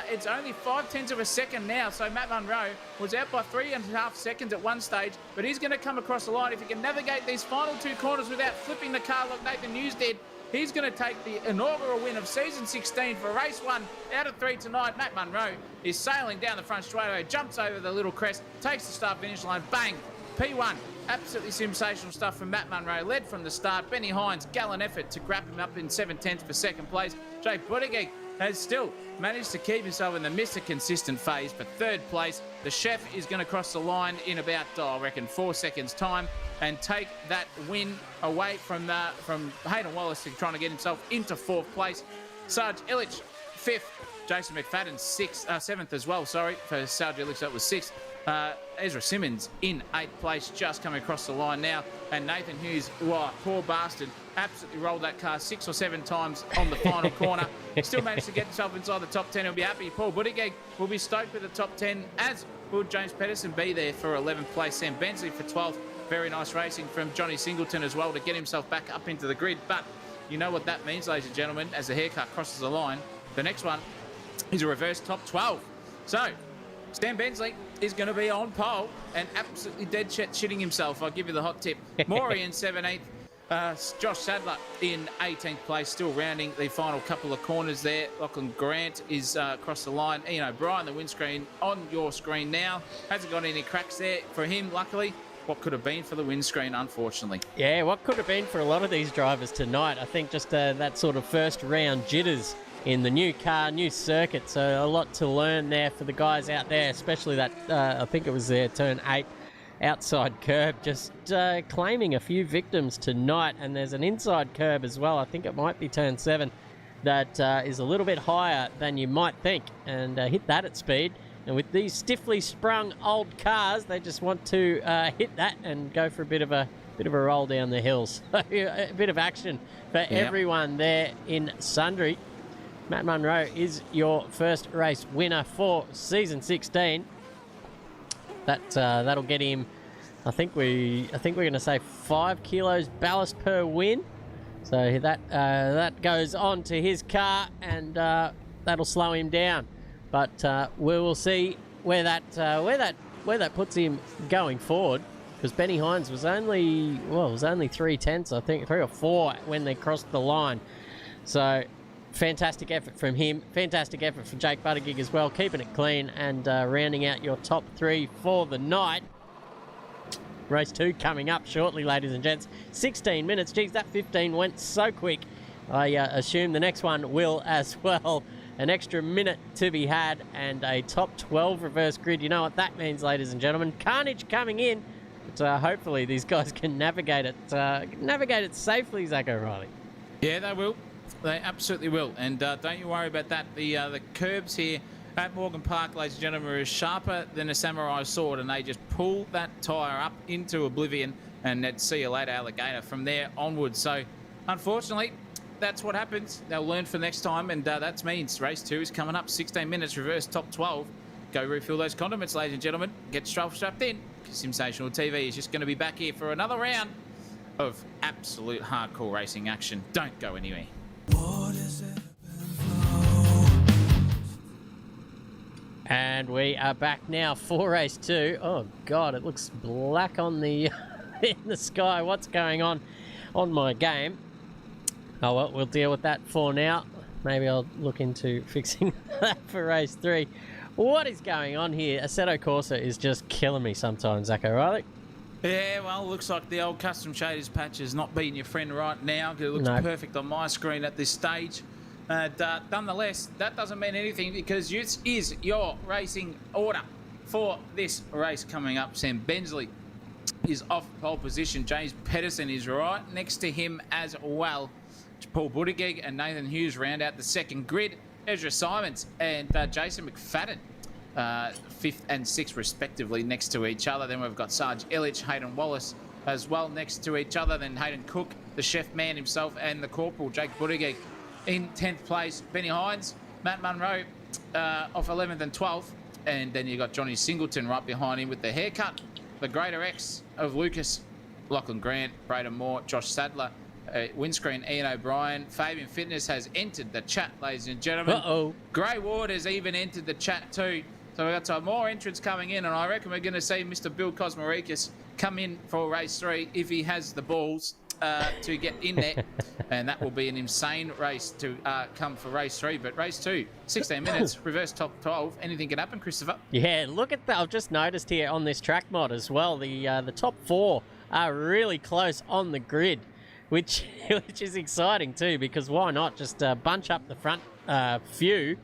It's only 0.5 of a second now, so Matt Munro was out by 3.5 seconds at one stage, but he's going to come across the line. If he can navigate these final 2 corners without flipping the car like Nathan Hughes did, He's going to take the inaugural win of season 16 for race 1 out of 3 tonight. Matt Munro is sailing down the front straightaway, jumps over the little crest, takes the start finish line, bang, P1. Absolutely sensational stuff from Matt Munro. Led from the start. Benny Hines, gallant effort to grab him up in 7/10 for second place. Jake Buttigieg has still managed to keep himself in the Mr. Consistent phase for third place. The chef is going to cross the line in about, I reckon, 4 seconds' time and take that win away from Hayden Wallace, trying to get himself into 4th place. Sarge Illich, 5th. Jason McFadden, 7th as well, for Sarge Illich, that was 6th. Ezra Simmons in 8th place, just coming across the line now. And Nathan Hughes, poor bastard, absolutely rolled that car 6 or 7 times on the final corner. Still managed to get himself inside the top 10. He'll be happy. Paul Buttigieg will be stoked with the top 10, as will James Pedersen be there for 11th place. Sam Bensley for 12th. Very nice racing from Johnny Singleton as well to get himself back up into the grid. But you know what that means, ladies and gentlemen, as the haircut crosses the line. The next one is a reverse top 12. So Stan Bensley is going to be on pole and absolutely dead shitting himself. I'll give you the hot tip. Maury in 17th. Josh Sadler in 18th place, still rounding the final couple of corners there. Lachlan Grant is across the line. Ian O'Brien, the windscreen on your screen now. Hasn't got any cracks there for him, luckily. What could have been for the windscreen, unfortunately. Yeah, what could have been for a lot of these drivers tonight. I think just that sort of first round jitters in the new car, new circuit. So a lot to learn there for the guys out there, especially that, I think it was their turn 8 outside curb, just claiming a few victims tonight. And there's an inside curb as well. I think it might be turn 7 that is a little bit higher than you might think, and hit that at speed. And with these stiffly sprung old cars, they just want to hit that and go for a bit of a roll down the hills. A bit of action for everyone there in Sundry. Matt Munro is your first race winner for season 16. That'll get him. I think we're going to say 5 kilos ballast per win. So that goes on to his car, and that'll slow him down. But we will see where that puts him going forward, because Benny Hines was only 3/10, I think 3 or 4 when they crossed the line. So fantastic effort from him. Fantastic effort from Jake Buttigieg as well, keeping it clean and rounding out your top 3 for the night. Race 2 coming up shortly, ladies and gents. 16 minutes. Geez, that 15 went so quick. I assume the next one will as well. An extra minute to be had and a top 12 reverse grid. You know what that means, ladies and gentlemen. Carnage coming in. But hopefully these guys can navigate it safely, Zach O'Reilly. Yeah, they will. They absolutely will. And don't you worry about that. The curbs here at Morgan Park, ladies and gentlemen, are sharper than a samurai sword, and they just pull that tyre up into oblivion, and let's see you later, alligator, from there onwards. So, unfortunately, that's what happens. They'll learn for next time, and that means race 2 is coming up. 16 minutes, reverse top 12. Go refill those condiments, ladies and gentlemen. Get strapped in, because Sensational TV is just going to be back here for another round of absolute hardcore racing action. Don't go anywhere. And we are back now for race 2. Oh God, it looks black on the in the sky. What's going on my game? Oh well, we'll deal with that for now. Maybe I'll look into fixing that for race 3. What is going on here? Assetto Corsa is just killing me sometimes, Zach O'Reilly. Yeah, well, looks like the old custom shaders patch is not being your friend right now. It looks perfect on my screen at this stage. Nonetheless, that doesn't mean anything, because this is your racing order for this race coming up. Sam Bensley is off pole position. James Pedersen is right next to him as well. Paul Buttigieg and Nathan Hughes round out the second grid. Ezra Simons and Jason McFadden, 5th and 6th respectively, next to each other. Then we've got Sarge Illich, Hayden Wallace as well next to each other. Then Hayden Cook, the chef man himself, and the corporal, Jake Buttigieg, in 10th place. Benny Hines, Matt Munro off 11th and 12th. And then you got Johnny Singleton right behind him with the haircut. The greater X of Lucas, Lachlan Grant, Braden Moore, Josh Sadler, windscreen Ian O'Brien. Fabian Fitness has entered the chat, ladies and gentlemen. Grey Ward has even entered the chat too. So we've got some more entrants coming in, and I reckon we're going to see Mr. Bill Kosmarikis come in for race 3 if he has the balls. to get in there. And that will be an insane race to come for race 3. But race 2, 16 minutes, reverse top 12. Anything can happen, Christopher? Yeah, look at that. I've just noticed here on this track mod as well, the top 4 are really close on the grid, which is exciting too, because why not just bunch up the front few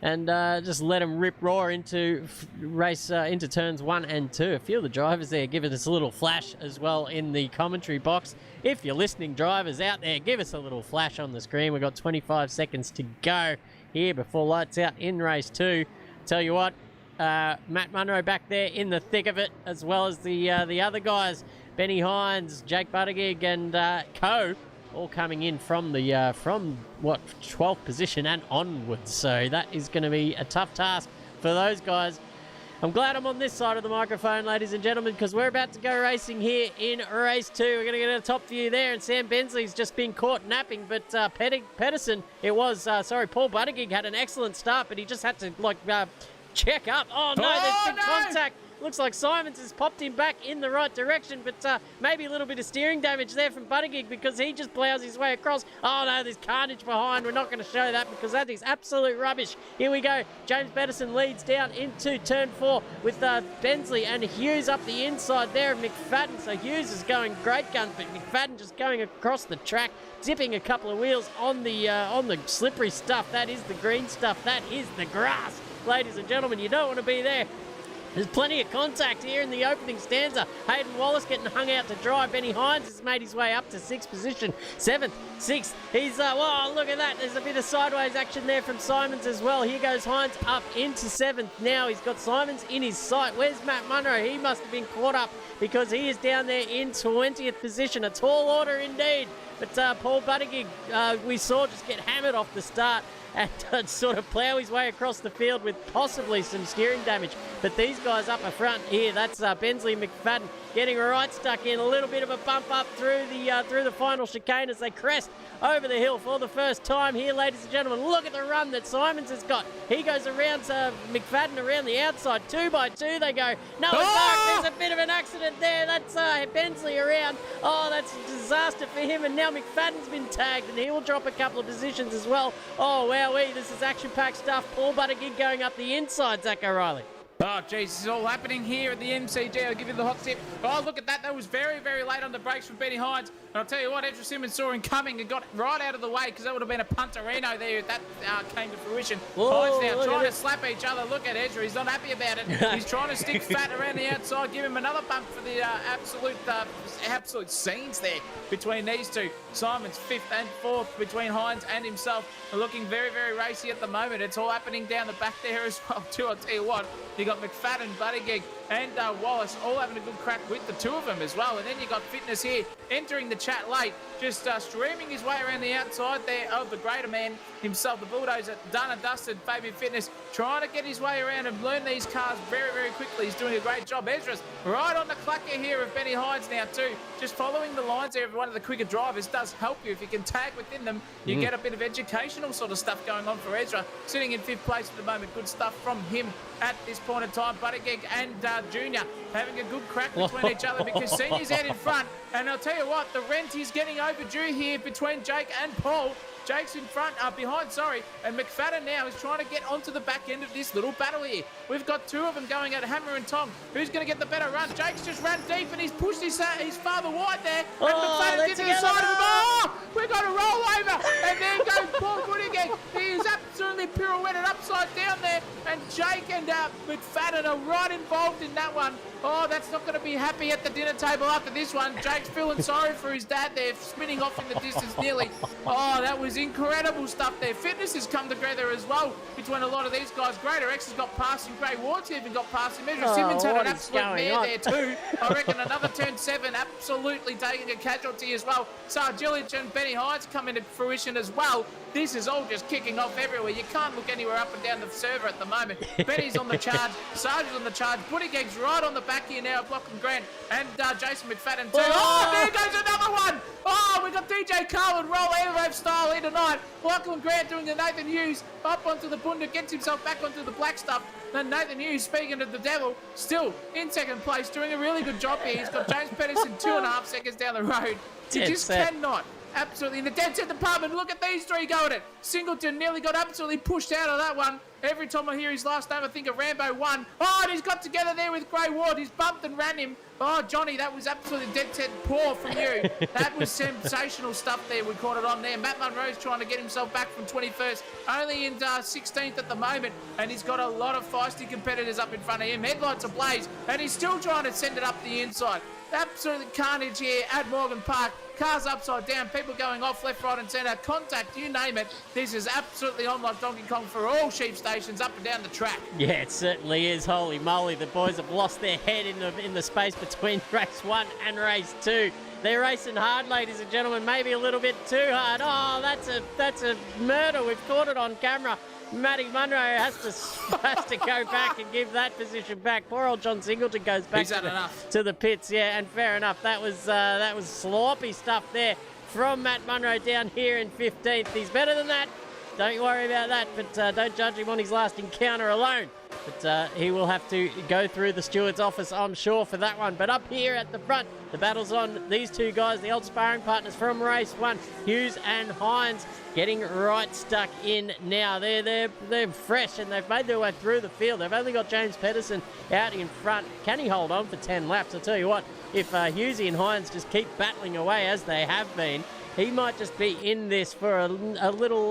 and just let them rip roar into into turns 1 and 2. A few of the drivers there giving us a little flash as well in the commentary box. If you're listening, drivers out there, give us a little flash on the screen. We've got 25 seconds to go here before lights out in race 2. Tell you what, Matt Munro back there in the thick of it, as well as the other guys, Benny Hines, Jake Buttigieg, and Co, all coming in from the 12th position and onwards. So that is going to be a tough task for those guys. I'm glad I'm on this side of the microphone, ladies and gentlemen, because we're about to go racing here in race 2. We're going to get a top view there, and Sam Bensley's just been caught napping, but Paul Buttigieg had an excellent start, but he just had to check up. Oh no, there's been contact. Looks like Simons has popped him back in the right direction, but maybe a little bit of steering damage there from Buttigieg, because he just plows his way across. Oh no, there's carnage behind. We're not going to show that because that is absolute rubbish. Here we go. James Bettison leads down into turn 4 with Bensley and Hughes up the inside there of McFadden. So Hughes is going great guns, but McFadden just going across the track, dipping a couple of wheels on the slippery stuff. That is the green stuff. That is the grass. Ladies and gentlemen, you don't want to be there. There's plenty of contact here in the opening stanza. Hayden Wallace getting hung out to dry. Benny Hines has made his way up to 6th position. 7th, 6th. He's, whoa, look at that. There's a bit of sideways action there from Simons as well. Here goes Hines up into 7th now. He's got Simons in his sight. Where's Matt Munro? He must have been caught up because he is down there in 20th position. A tall order indeed. But Paul Buttigieg, we saw just get hammered off the start and sort of plough his way across the field with possibly some steering damage. But these guys up front here, that's Bensley and McFadden getting right stuck in. A little bit of a bump up through the final chicane as they crest over the hill for the first time here, ladies and gentlemen. Look at the run that Simons has got. He goes around to McFadden around the outside. 2 by 2 they go. No, there's a bit of an accident there. That's Bensley around. Oh, that's a disaster for him. And now McFadden's been tagged and he will drop a couple of positions as well. Oh, wowee, this is action-packed stuff. Paul Buttigieg going up the inside, Zach O'Reilly. Oh, geez, this is all happening here at the MCG. I'll give you the hot tip. Oh, look at that. That was very, very late on the brakes from Benny Hines. And I'll tell you what, Ezra Simmons saw him coming and got right out of the way, because that would have been a punterino there if that came to fruition. Hines now trying to slap each other. Look at Ezra. He's not happy about it. He's trying to stick fat around the outside. Give him another bump for the absolute scenes there between these two. Simon's 5th and 4th between Hines and himself. Are looking very, very racy at the moment. It's all happening down the back there as well, too. I'll tell you what, you got McFadden, Buttigieg, and Wallace all having a good crack with the two of them as well. And then you got Fitness here entering the chat late, just streaming his way around the outside there of the greater man himself, the bulldozer, done and dusted. Fabian Fitness trying to get his way around and learn these cars very, very quickly. He's doing a great job. Ezra's right on the clucker here of Benny Hines now too. Just following the lines there of one of the quicker drivers does help you. If you can tag within them, you get a bit of educational sort of stuff going on for Ezra. Sitting in 5th place at the moment. Good stuff from him at this point in time. Buttigieg and Junior having a good crack between each other, because Senior's out in front. And I'll tell you what, the rent is getting overdue here between Jake and Paul. Jake's in front, behind, and McFadden now is trying to get onto the back end of this little battle here. We've got 2 of them going at hammer and tong. Who's going to get the better run? Jake's just ran deep and he's pushed his father wide there. And McFadden's into the side of him. Oh, we've got a rollover. And there goes Paul Buttigieg. He is absolutely pirouetted upside down there. And Jake and McFadden are right involved in that one. Oh, that's not going to be happy at the dinner table after this one. Jake's feeling sorry for his dad there, spinning off in the distance nearly. Oh, that was incredible stuff there. Fitness has come together as well between a lot of these guys. Greater X has got past him. Grey Warts even got past him. Ezra Simmons had an absolute mare there too. I reckon another turn 7 absolutely taking a casualty as well. Sargillich and Benny Hines come into fruition as well. This is all just kicking off everywhere. You can't look anywhere up and down the server at the moment. Benny's on the charge. Sarge's on the charge. Buttigieg's right on the back here now. Lachlan Grant and Jason McFadden too. Oh, there goes another one. Oh, we got DJ Carlin roll airwave style here tonight. Lachlan Grant doing the Nathan Hughes up onto the bunda, gets himself back onto the black stuff. Then Nathan Hughes, speaking of the devil, still in second place, doing a really good job here. He's got James Pedersen 2.5 seconds down the road. He just cannot. Absolutely. In the dead set department, look at these three going it. Singleton nearly got absolutely pushed out of that one. Every time I hear his last name, I think of Rambo 1. Oh, and he's got together there with Grey Ward. He's bumped and ran him. Oh, Johnny, that was absolutely dead set poor from you. That was sensational stuff there. We caught it on there. Matt Munro's trying to get himself back from 21st. Only in 16th at the moment. And he's got a lot of feisty competitors up in front of him. Headlights ablaze. And he's still trying to send it up the inside. Absolutely carnage here at Morgan Park. Cars upside down, people going off left, right and centre, contact, you name it. This is absolutely on like Donkey Kong for all sheep stations up and down the track. Yeah, it certainly is. Holy moly, the boys have lost their head in the space between race 1 and race 2. They're racing hard, ladies and gentlemen, maybe a little bit too hard. Oh, that's a murder. We've caught it on camera. Matty Munro has to go back and give that position back. Poor old John Singleton goes back to the pits. Yeah, and fair enough. That was sloppy stuff there from Matt Munro down here in 15th. He's better than that. Don't worry about that, but don't judge him on his last encounter alone. But he will have to go through the steward's office, I'm sure, for that one. But up here at the front, the battle's on these two guys, the old sparring partners from race 1, Hughes and Hines, getting right stuck in now. They're fresh and they've made their way through the field. They've only got James Pedersen out in front. Can he hold on for 10 laps? I'll tell you what, if Hughesy and Hines just keep battling away as they have been, he might just be in this for a little,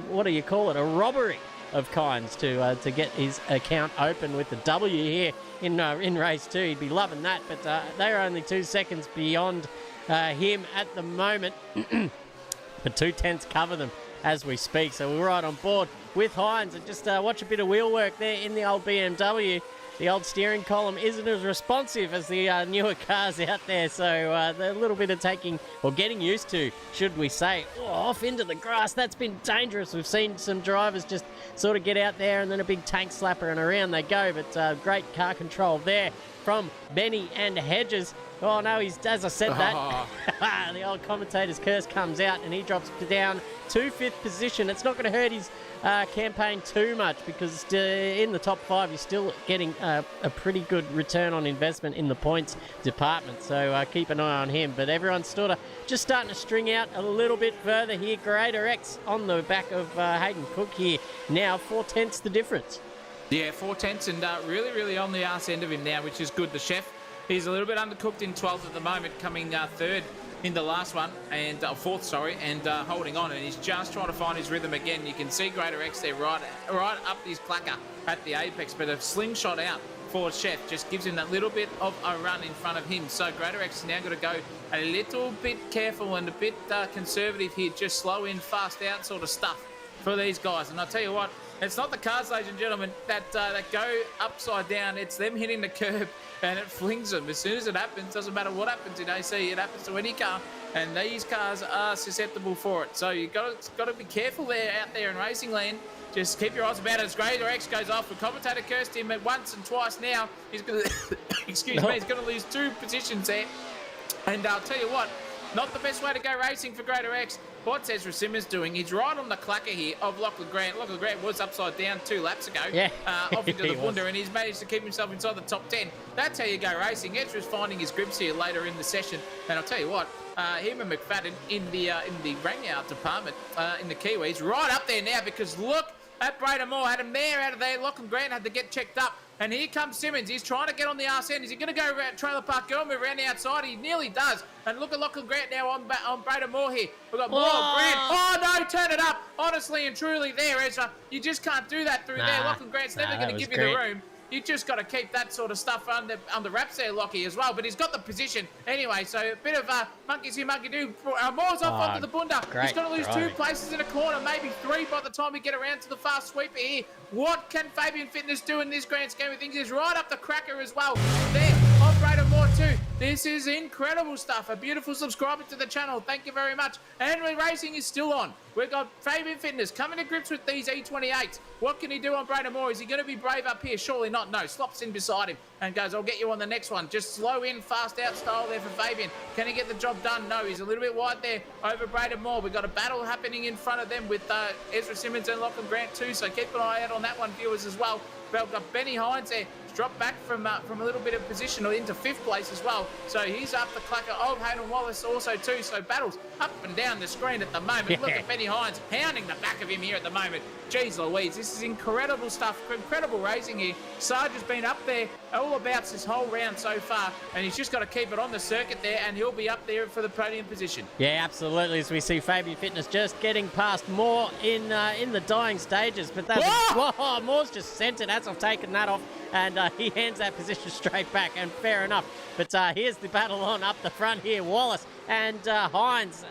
what do you call it, a robbery of kinds to get his account open with the W here in race 2. He'd be loving that, but they're only 2 seconds beyond him at the moment. But 2/10 cover them as we speak, so we're right on board with Hines. And just watch a bit of wheel work there in the old BMW. The old steering column isn't as responsive as the newer cars out there, so they're a little bit of getting used to, should we say. Oh, off into the grass, that's been dangerous. We've seen some drivers just sort of get out there and then a big tank slapper and around they go, but great car control there from Benny and Hedges. Oh no, as I said that, the old commentator's curse comes out and he drops down to 5th position. It's not going to hurt his campaign too much because in the top 5 you're still getting a pretty good return on investment in the points department, so keep an eye on him. But everyone's sort of just starting to string out a little bit further here. Greater X on the back of Hayden Cook here now, 4/10 the difference. Yeah, 4/10 and really, really on the arse end of him now, which is good. The chef, he's a little bit undercooked in 12th at the moment, coming 3rd in the last one, and 4th, sorry, and holding on, and he's just trying to find his rhythm again. You can see Greater X there right up his clacker at the apex, but a slingshot out for Chef just gives him that little bit of a run in front of him. So Greater X is now going to go a little bit careful and a bit conservative here, just slow in, fast out sort of stuff for these guys. And I'll tell you what, it's not the cars, ladies and gentlemen, that go upside down. It's them hitting the curb and it flings them. As soon as it happens, doesn't matter what happens in AC, it happens to any car, and these cars are susceptible for it. So you've got to be careful there out there in racing land. Just keep your eyes about it as Greater X goes off. The commentator cursed him at once and twice now. He's going to, excuse me, he's going to lose 2 positions there. And I'll tell you what, not the best way to go racing for Greater X. What's Ezra Simmons doing? He's right on the clacker here of Lachlan Grant. Lachlan Grant was upside down 2 laps ago, off into the bunda, and he's managed to keep himself inside the top 10. That's how you go racing. Ezra's finding his grips here later in the session, and I'll tell you what, him and McFadden in the Rangout department in the Kiwis, right up there now, because look at Braden Moore, had him there out of there. Lachlan Grant had to get checked up. And here comes Simmons. He's trying to get on the arse end. Is he going to go around Trailer Park Girl move around the outside? He nearly does. And look at Lachlan Grant now on Braden Moore here. We've got Moore, Grant. Oh, no, turn it up. Honestly and truly there, Ezra. You just can't do that through there. Lachlan Grant's never going to give you the room. You just got to keep that sort of stuff under wraps there, Lockie, as well. But he's got the position anyway. So a bit of monkey see, monkey do. Moore's off onto the bunda. He's going to lose 2 places in a corner, maybe 3 by the time we get around to the fast sweeper here. What can Fabian Fitness do in this grand scheme of things? He's right up the cracker as well. There, on Braden Moore too. This is incredible stuff. A beautiful subscriber to the channel. Thank you very much. And racing is still on. We've got Fabian Fitness coming to grips with these E28s. What can he do on Braden Moore? Is he going to be brave up here? Surely not. No. Slops in beside him and goes, I'll get you on the next one. Just slow in, fast out style there for Fabian. Can he get the job done? No. He's a little bit wide there over Braden Moore. We've got a battle happening in front of them with Ezra Simmons and Lachlan Grant too. So keep an eye out on that one, viewers, as well. We've got Benny Hines there. Dropped back from a little bit of position into 5th place as well. So he's up the clacker of Hayden Wallace also too. So battles up and down the screen at the moment. Yeah. Look at Benny Hines hounding the back of him here at the moment. Jeez Louise, this is incredible stuff. Incredible racing here. Sarge has been up there all about this whole round so far. And he's just got to keep it on the circuit there and he'll be up there for the podium position. Yeah, absolutely. As we see Fabian Fitness just getting past Moore in the dying stages. But that whoa, Moore's just sent it as I've taken that off. And he hands that position straight back, and fair enough. But here's the battle on up the front here. Wallace and Hines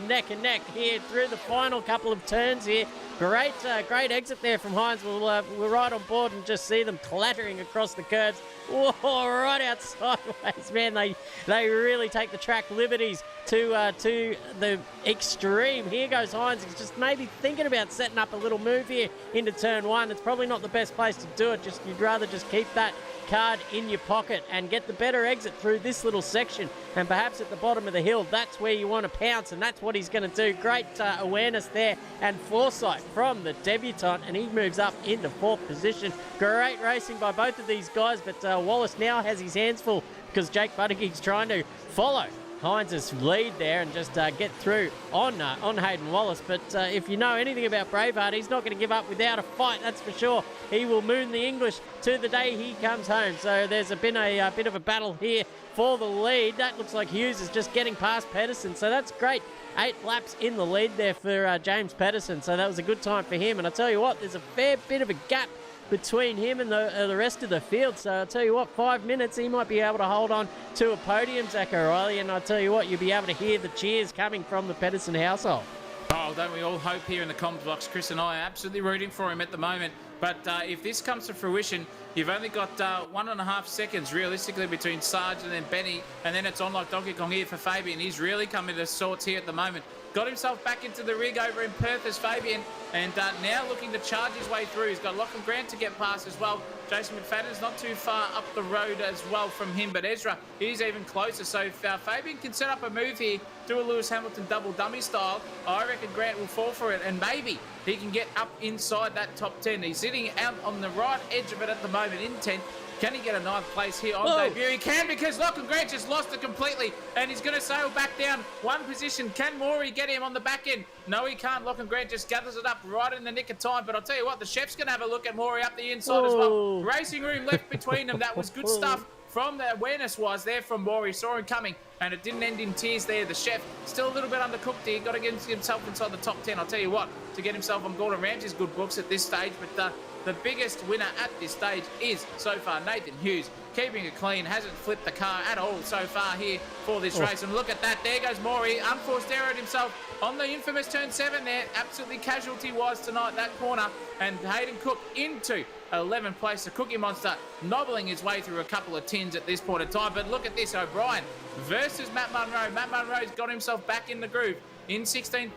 neck and neck here through the final couple of turns here. Great exit there from Hines. We're right on board and just see them clattering across the curves. Whoa, right out sideways, man. They really take the track liberties to the extreme. Here goes Hines. He's just maybe thinking about setting up a little move here into turn 1. It's probably not the best place to do it. You'd rather just keep that card in your pocket and get the better exit through this little section, and perhaps at the bottom of the hill, that's where you want to pounce, and that's what he's going to do. Great awareness there and foresight from the debutant, and he moves up into 4th position. Great racing by both of these guys, but Wallace now has his hands full because Jake Buttigieg's trying to follow Hines' lead there and just get through on Hayden Wallace. But if you know anything about Braveheart, he's not going to give up without a fight, that's for sure. He will moon the English to the day he comes home. So there's been a bit of a battle here for the lead. That looks like Hughes is just getting past Pedersen, so that's great. 8 laps in the lead there for James Pedersen, so that was a good time for him. And I tell you what, there's a fair bit of a gap between him and the rest of the field. So I'll tell you what, 5 minutes, he might be able to hold on to a podium, Zach O'Reilly, and I'll tell you what, you'll be able to hear the cheers coming from the Pedersen household. Oh, don't we all hope here in the comms box? Chris and I are absolutely rooting for him at the moment. But if this comes to fruition, you've only got 1.5 seconds realistically between Sarge and then Benny, and then it's on like Donkey Kong here for Fabian. He's really coming to sorts here at the moment. Got himself back into the rig over in Perth as Fabian, and now looking to charge his way through. He's got Lachlan Grant to get past as well. Jason McFadden's not too far up the road as well from him, but Ezra is even closer. So if Fabian can set up a move here, do a Lewis Hamilton double dummy style, I reckon Grant will fall for it, and maybe he can get up inside that top 10. He's sitting out on the right edge of it at the moment in 10th. Can he get a 9th place here on debut? He can, because Lachlan Grant just lost it completely, and he's going to sail back down 1 position. Can Maury get him on the back end? No, he can't. Lachlan Grant just gathers it up right in the nick of time. But I'll tell you what, the chef's going to have a look at Maury up the inside as well. Racing room left between them. That was good stuff from the awareness-wise there from Maury. Saw him coming, and it didn't end in tears there. The chef still a little bit undercooked here. Got to get himself inside the top 10. I'll tell you what, to get himself on Gordon Ramsay's good books at this stage. But the biggest winner at this stage is, so far, Nathan Hughes. Keeping it clean, hasn't flipped the car at all so far here for this race. And look at that, there goes Maury, unforced error at himself on the infamous turn 7 there. Absolutely casualty-wise tonight, that corner. And Hayden Cook into 11th place. The Cookie Monster nobbling his way through a couple of tins at this point in time. But look at this, O'Brien versus Matt Munro. Matt Munro's got himself back in the groove in 15th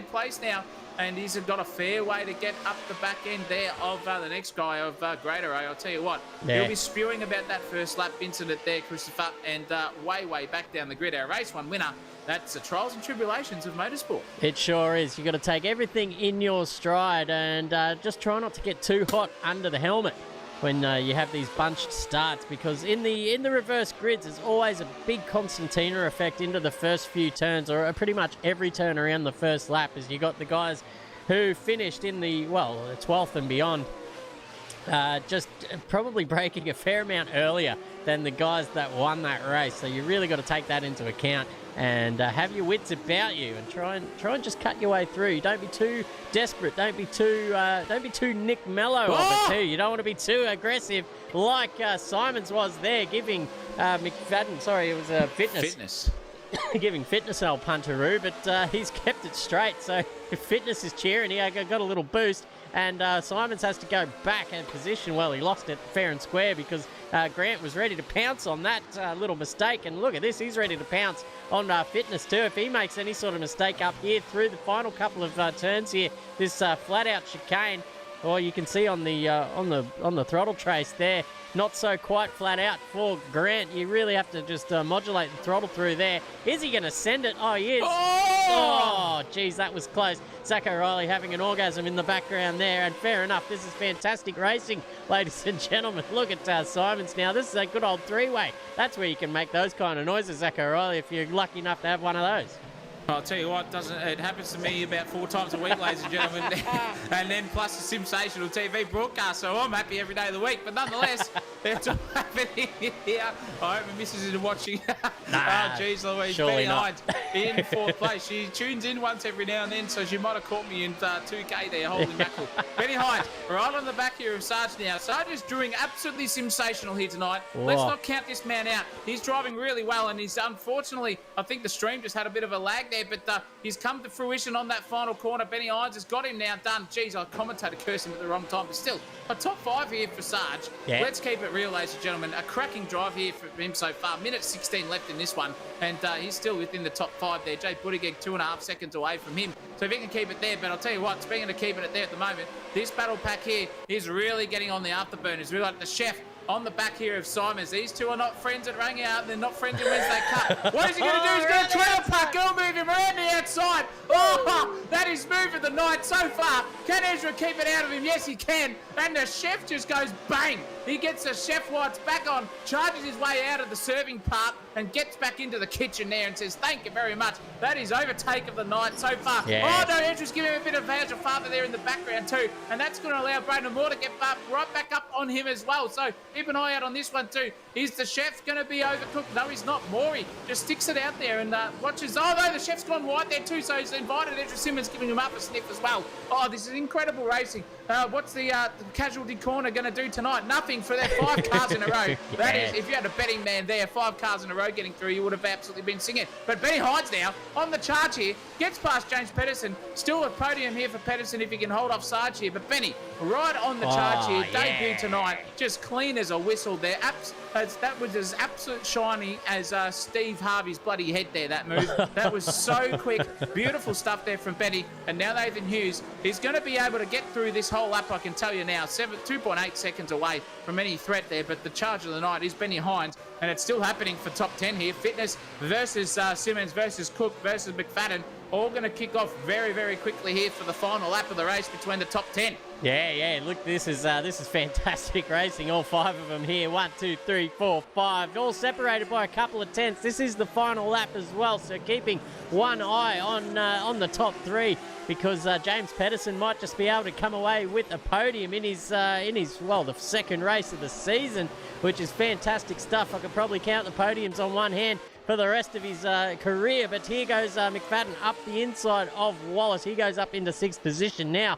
place now. And he's got a fair way to get up the back end there of the next guy of Greater A. I'll tell you what, he'll be spewing about that first lap incident there, Christopher, and way back down the grid. Our race 1 winner. That's the trials and tribulations of motorsport. It sure is. You've got to take everything in your stride and just try not to get too hot under the helmet when you have these bunched starts, because in the reverse grids there's always a big concertina effect into the first few turns, or pretty much every turn around the first lap, as you got the guys who finished in the 12th and beyond just probably breaking a fair amount earlier than the guys that won that race. So you really got to take that into account and have your wits about you and try and just cut your way through. Don't be too desperate. Don't be too Nick Mello of it too. You don't want to be too aggressive like Simons was there, giving McFadden. Sorry, it was Fitness. giving Fitness an old punteroo, but he's kept it straight. So if Fitness is cheering, he got a little boost. And Simons has to go back and position. Well, he lost it fair and square because Grant was ready to pounce on that little mistake. And look at this, he's ready to pounce on Fitness too. If he makes any sort of mistake up here through the final couple of turns here, this flat-out chicane, well, you can see on the throttle trace there, not so quite flat out for Grant. You really have to just modulate the throttle through there. Is he going to send it? Oh, he is. Oh, geez, that was close. Zach O'Reilly having an orgasm in the background there, and fair enough. This is fantastic racing, ladies and gentlemen. Look at Simons now. This is a good old three-way. That's where you can make those kind of noises, Zach O'Reilly, if you're lucky enough to have one of those. I'll tell you what, it happens to me about 4 times a week, ladies and gentlemen. And then plus a sensational TV broadcast, so I'm happy every day of the week. But nonetheless, it's all happening here. I hope my missus isn't watching. Oh, geez, Louise. Benny Hines in 4th place. She tunes in once every now and then, so she might have caught me in 2K there. Holy mackerel. Benny Hines, right on the back here of Sarge now. Sarge is doing absolutely sensational here tonight. Whoa. Let's not count this man out. He's driving really well, and he's unfortunately, I think the stream just had a bit of a lag there, but he's come to fruition on that final corner. Benny Hines has got him now done. Geez, I commentator cursed him at the wrong time, but still, a top 5 here for Sarge. Yeah. Let's keep it real, ladies and gentlemen. A cracking drive here for him so far. Minute 16 left in this one, and he's still within the top 5 there. Jay Buttigieg 2.5 seconds away from him, so if he can keep it there. But I'll tell you what, speaking of keeping it there at the moment, this battle pack here is really getting on the afterburners. We've got the chef on the back here of Simons. These two are not friends at Rangout, and they're not friends in Wednesday Cup. What is he going to do? He's going to trailer park. Go move him around the outside. Oh, that is move of the night so far. Can Ezra keep it out of him? Yes, he can. And the chef just goes bang. He gets the chef whites back on, charges his way out of the serving part, and gets back into the kitchen there and says, thank you very much. That is overtake of the night so far. Yes. Oh, no, Ezra's giving him a bit of voucher father there in the background too. And that's going to allow Braden Moore to get right back up on him as well. So keep an eye out on this one too. Is the chef going to be overcooked? No, he's not. Maury just sticks it out there and watches. Oh, no, the chef's gone white there too. So he's invited Ezra Simmons, giving him up a sniff as well. Oh, this is incredible racing. What's the casualty corner going to do tonight? Nothing for their 5 cars in a row. That is, if you had a betting man there, 5 cars in a row getting through, you would have absolutely been singing. But Benny Hines now on the charge here, gets past James Pedersen. Still a podium here for Pedersen if he can hold off Sarge here. But Benny, right on the charge here, debut tonight, just clean as a whistle there. That was as absolute shiny as Steve Harvey's bloody head there, that move. That was so quick. Beautiful stuff there from Benny. And now Nathan Hughes is going to be able to get through this whole lap, I can tell you now. 2.8 seconds away from any threat there. But the charge of the night is Benny Hines. And it's still happening for top 10 here. Fitness versus Simmons versus Cook versus McFadden. All going to kick off very, very quickly here for the final lap of the race between the top 10. Yeah. Look, this is fantastic racing. All 5 of them here. 1, 2, 3, 4, 5. All separated by a couple of tenths. This is the final lap as well. So keeping one eye on the top 3 because James Pedersen might just be able to come away with a podium in his the second race of the season, which is fantastic stuff. I could probably count the podiums on one hand for the rest of his career. But here goes McFadden up the inside of Wallace. He goes up into 6th position now.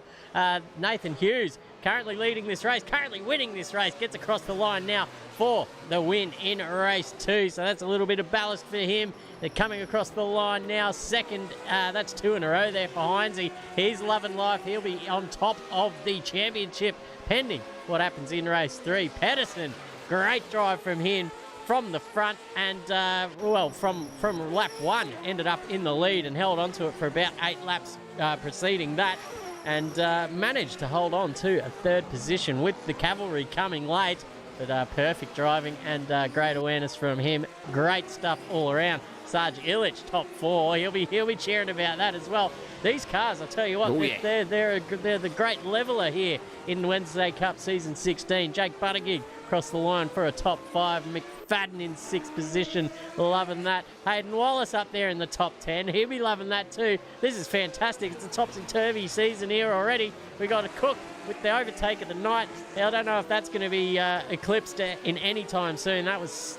Nathan Hughes currently leading this race, currently winning this race, gets across the line now for the win in race 2. So that's a little bit of ballast for him. They're coming across the line now. Second, that's 2 in a row there for Heinze. He's loving life. He'll be on top of the championship pending what happens in race 3. Pedersen, great drive from him from the front, and from lap 1 ended up in the lead and held on to it for about 8 laps preceding that, and managed to hold on to a 3rd position with the cavalry coming late. But perfect driving and great awareness from him. Great stuff all around. Sarge Illich, top 4. He'll be cheering about that as well. These cars, I'll tell you what, they're the great leveler here in Wednesday Cup Season 16. Jake Buttigieg across the line for a top 5. McFadden in 6th position, loving that. Hayden Wallace up there in the top 10. He'll be loving that too. This is fantastic. It's a topsy-turvy season here already. We got a Cook with the overtake of the night. I don't know if that's going to be eclipsed in any time soon. That was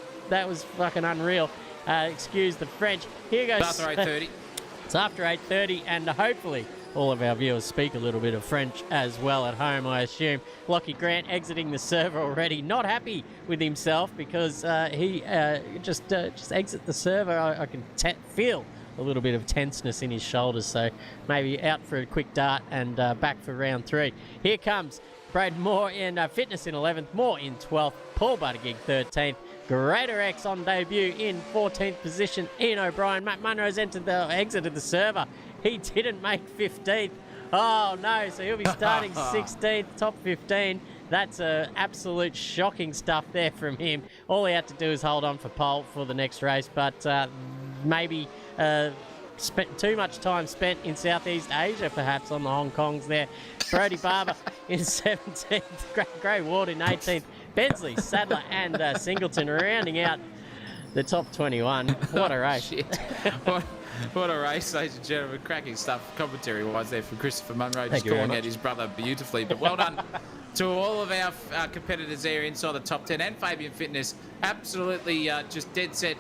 fucking unreal. Excuse the French. Here goes. After 8:30. It's after 8:30, and hopefully all of our viewers speak a little bit of French as well at home, I assume. Lockie Grant exiting the server already, not happy with himself because he just exit the server. I can feel a little bit of tenseness in his shoulders, so maybe out for a quick dart and back for round 3. Here comes Braden Moore in fitness in 11th, Moore in 12th, Paul Buttigieg 13th, Greater X on debut in 14th position, Ian O'Brien. Matt Munro's exited the server. He didn't make 15th. Oh no, so he'll be starting 16th, top 15. That's absolute shocking stuff there from him. All he had to do is hold on for pole for the next race, but maybe spent too much time spent in Southeast Asia, perhaps, on the Hong Kongs there. Brody Barber in 17th, Gray Ward in 18th, Bensley, Sadler and Singleton rounding out the top 21. What a race. What a race, ladies and gentlemen. Cracking stuff commentary-wise there from Christopher Munro, just calling out his brother beautifully. But well done to all of our competitors there inside the top 10, and Fabian Fitness. Absolutely just dead set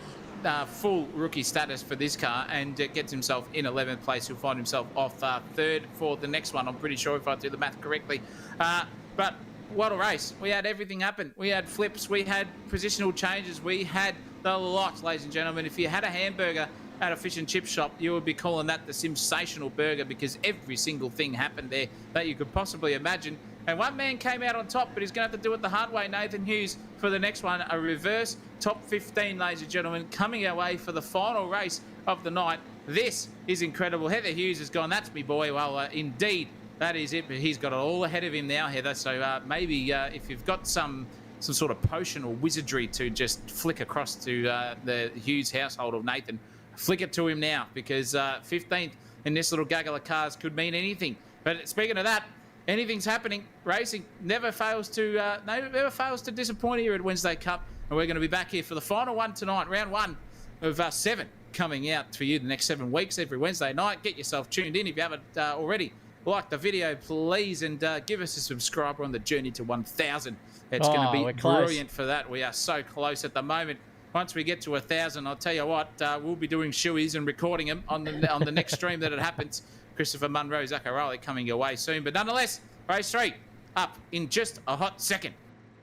full rookie status for this car, and gets himself in 11th place. He'll find himself off 3rd for the next one, I'm pretty sure, if I do the math correctly. But what a race. We had everything happen. We had flips, we had positional changes, we had the lot, ladies and gentlemen. If you had a hamburger at a fish and chip shop, you would be calling that the sensational burger, because every single thing happened there that you could possibly imagine. And one man came out on top, but he's going to have to do it the hard way. Nathan Hughes for the next one. A reverse top 15, ladies and gentlemen, coming our way for the final race of the night. This is incredible. Heather Hughes has gone, that's me boy. Well, indeed, that is it. But he's got it all ahead of him now, Heather. So maybe if you've got some sort of potion or wizardry to just flick across to the Hughes household of Nathan, flick it to him now, because 15th in this little gaggle of cars could mean anything. But speaking of that, anything's happening. Racing never fails to disappoint here at Wednesday Cup, and we're going to be back here for the final one tonight, round 1 of 7, coming out for you the next 7 weeks every Wednesday night. Get yourself tuned in if you haven't already. Like the video, please, and give us a subscriber on the journey to 1,000. It's going to be brilliant for that. We are so close at the moment. Once we get to 1,000, I'll tell you what, we'll be doing shoeies and recording them on the next stream that it happens. Christopher Munro, Zaccaroli coming your way soon. But nonetheless, race 3 up in just a hot second.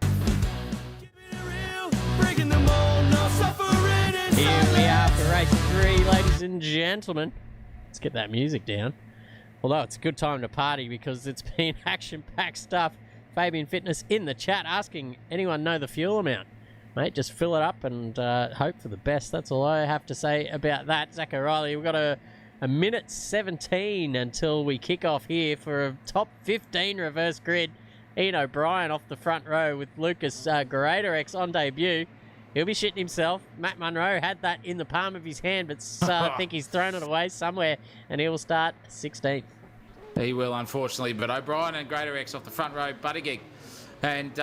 Here we are for race 3, ladies and gentlemen. Let's get that music down. Although it's a good time to party because it's been action-packed stuff. Fabian Fitness in the chat asking anyone know the fuel amount. Mate, just fill it up and hope for the best. That's all I have to say about that. Zach O'Reilly, we've got a minute 17 until we kick off here for a top 15 reverse grid. Ian O'Brien off the front row with Lucas Greater X on debut. He'll be shitting himself. Matt Munro had that in the palm of his hand, but I think he's thrown it away somewhere, and he will start 16th. He will, unfortunately, but O'Brien and Greater X off the front row. Buttigieg and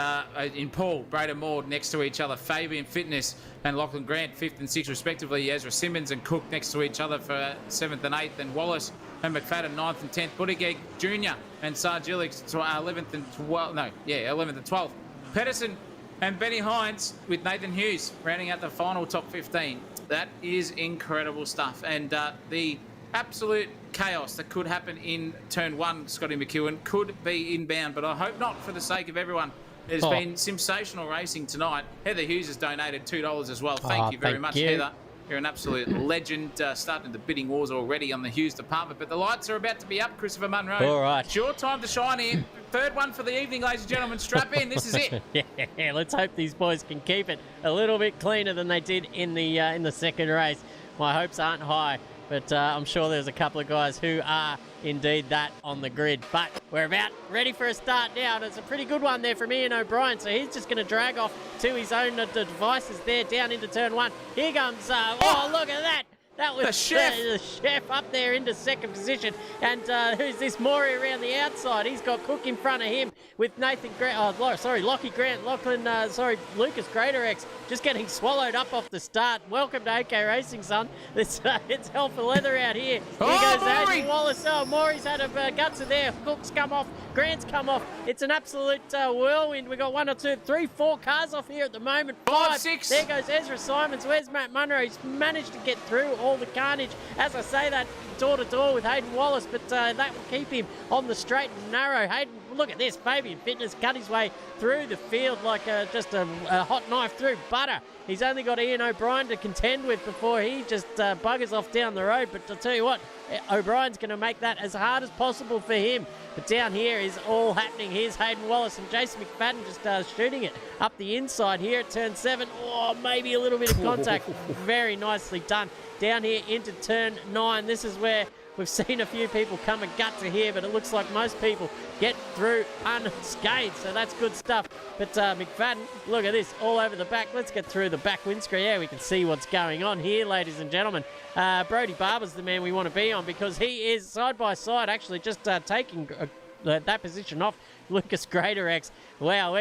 in Paul, Braden Moore next to each other. Fabian Fitness and Lachlan Grant 5th and 6th respectively. Ezra Simmons and Cook next to each other for 7th and 8th. And Wallace and McFadden 9th and 10th. Buttigieg Jr. and Sargilix 11th and 12th. No, yeah, 11th and 12th. Pedersen and Benny Hines with Nathan Hughes rounding out the final top 15. That is incredible stuff. And the absolute chaos that could happen in turn 1, Scotty McEwen, could be inbound, but I hope not for the sake of everyone. It's been sensational racing tonight. Heather Hughes has donated $2 as well. Thank you very much, Heather. You're an absolute legend. Starting the bidding wars already on the Hughes department, but the lights are about to be up, Christopher Munro. All right. It's your time to shine here. Third one for the evening, ladies and gentlemen. Strap in. This is it. Yeah, let's hope these boys can keep it a little bit cleaner than they did in the second race. My hopes aren't high, but I'm sure there's a couple of guys who are indeed that on the grid. But we're about ready for a start now, and it's a pretty good one there from Ian O'Brien. So he's just going to drag off to his own devices there down into turn 1. Here comes, oh, look at that. That was the chef. The chef up there into second position. And who's this Maury around the outside? He's got Cook in front of him with Nathan Grant. Lockie Grant. Lucas Greater X just getting swallowed up off the start. Welcome to OK Racing, son. It's hell for leather out here. Here goes Maury. Adrian Wallace. Oh, Maury's had a guts of there. Cook's come off. Grant's come off. It's an absolute whirlwind. We've got 1 or 2, 3, 4 cars off here at the moment. 5, 6. There goes Ezra Simons. Where's Matt Munro? He's managed to get through all the carnage. As I say that, door-to-door with Hayden Wallace, but that will keep him on the straight and narrow. Hayden, look at this. Fabian Fitness cut his way through the field like just a hot knife through butter. He's only got Ian O'Brien to contend with before he just buggers off down the road. But I'll tell you what, O'Brien's going to make that as hard as possible for him. But down here is all happening. Here's Hayden Wallace and Jason McFadden just shooting it up the inside here at turn 7. Oh, maybe a little bit of contact. Very nicely done. Down here into turn 9. This is where we've seen a few people come and gut to here, but it looks like most people get through unscathed, so that's good stuff. But McFadden, look at this, all over the back. Let's get through the back windscreen. Yeah, we can see what's going on here, ladies and gentlemen. Brody Barber's the man we want to be on because he is side by side, actually just taking that position off Lucas Greatorex. Wow,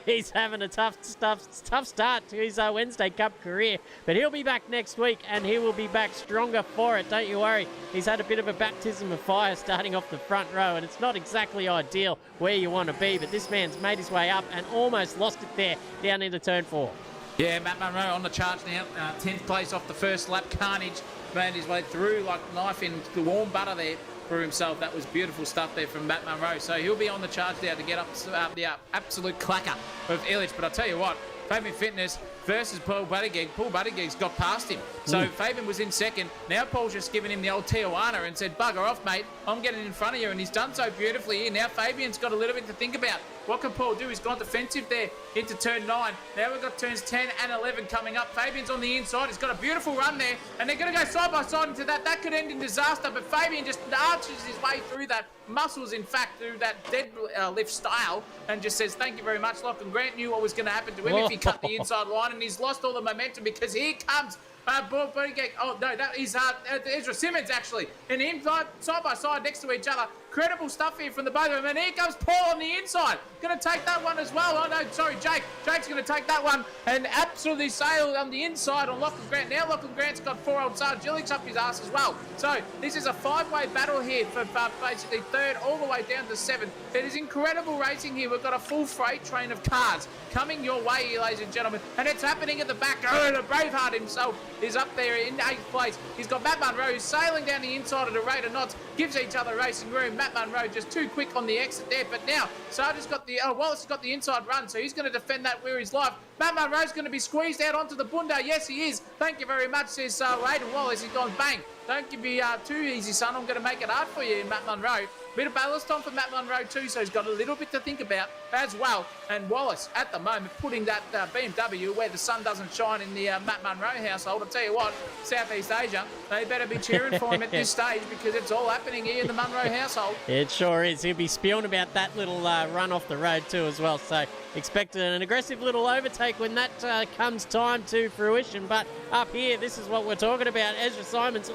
he's having a tough start to his Wednesday Cup career, but he'll be back next week and he will be back stronger for it. Don't you worry. He's had a bit of a baptism of fire starting off the front row, and it's not exactly ideal where you want to be, but this man's made his way up and almost lost it there down into turn 4. Yeah, Matt Munro on the charge now. 10th place off the first lap. Carnage made his way through like a knife in the warm butter there for himself. That was beautiful stuff there from Matt Munro. So he'll be on the charge now to get up the absolute clacker of Illich. But I'll tell you what, Fabian Fitness versus Paul Buttigieg. Paul Buttigieg's got past him. So Fabian was in second. Now Paul's just given him the old Tijuana and said, bugger off, mate. I'm getting in front of you. And he's done so beautifully here. Now Fabian's got a little bit to think about. What can Paul do? He's gone defensive there into turn 9. Now we've got turns 10 and 11 coming up. Fabian's on the inside. He's got a beautiful run there. And they're going to go side by side into that. That could end in disaster. But Fabian just arches his way through that. Muscles, in fact, through that deadlift style. And just says, thank you very much. Lachlan Grant knew what was going to happen to him if he cut the inside line. And he's lost all the momentum because here comes oh no, that is Ezra Simmons actually, and him side by side next to each other. Incredible stuff here from the both of them, and here comes Paul on the inside, going to take that one as well. Oh no, sorry, Jake's going to take that one and absolutely sail on the inside on Lachlan Grant. Now Lachlan Grant's got 4-old Sarge Gillick's up his ass as well. So this is a 5-way battle here for basically 3rd all the way down to 7th. It is incredible racing here. We've got a full freight train of cars coming your way here, ladies and gentlemen, and it's happening at the back. Oh, the Braveheart himself is up there in 8th place. He's got Matt Munro who's sailing down the inside at a rate of knots, gives each other racing room. Matt Munro just too quick on the exit there, but now Sarge's got Wallace has got the inside run, so he's going to defend that where his life. Matt Munro's going to be squeezed out onto the bunda. Yes, he is. Thank you very much, says Hayden Wallace. He's gone bang. Don't give me too easy, son. I'm going to make it hard for you, Matt Munro. Bit of ballast on for Matt Munro too, so he's got a little bit to think about as well. And Wallace, at the moment, putting that BMW where the sun doesn't shine in the Matt Munro household. I'll tell you what, Southeast Asia, they better be cheering for him at this stage because it's all happening here in the Munro household. It sure is. He'll be spewing about that little run off the road too as well. So expect an aggressive little overtake when that comes time to fruition. But up here, this is what we're talking about. Ezra Simons,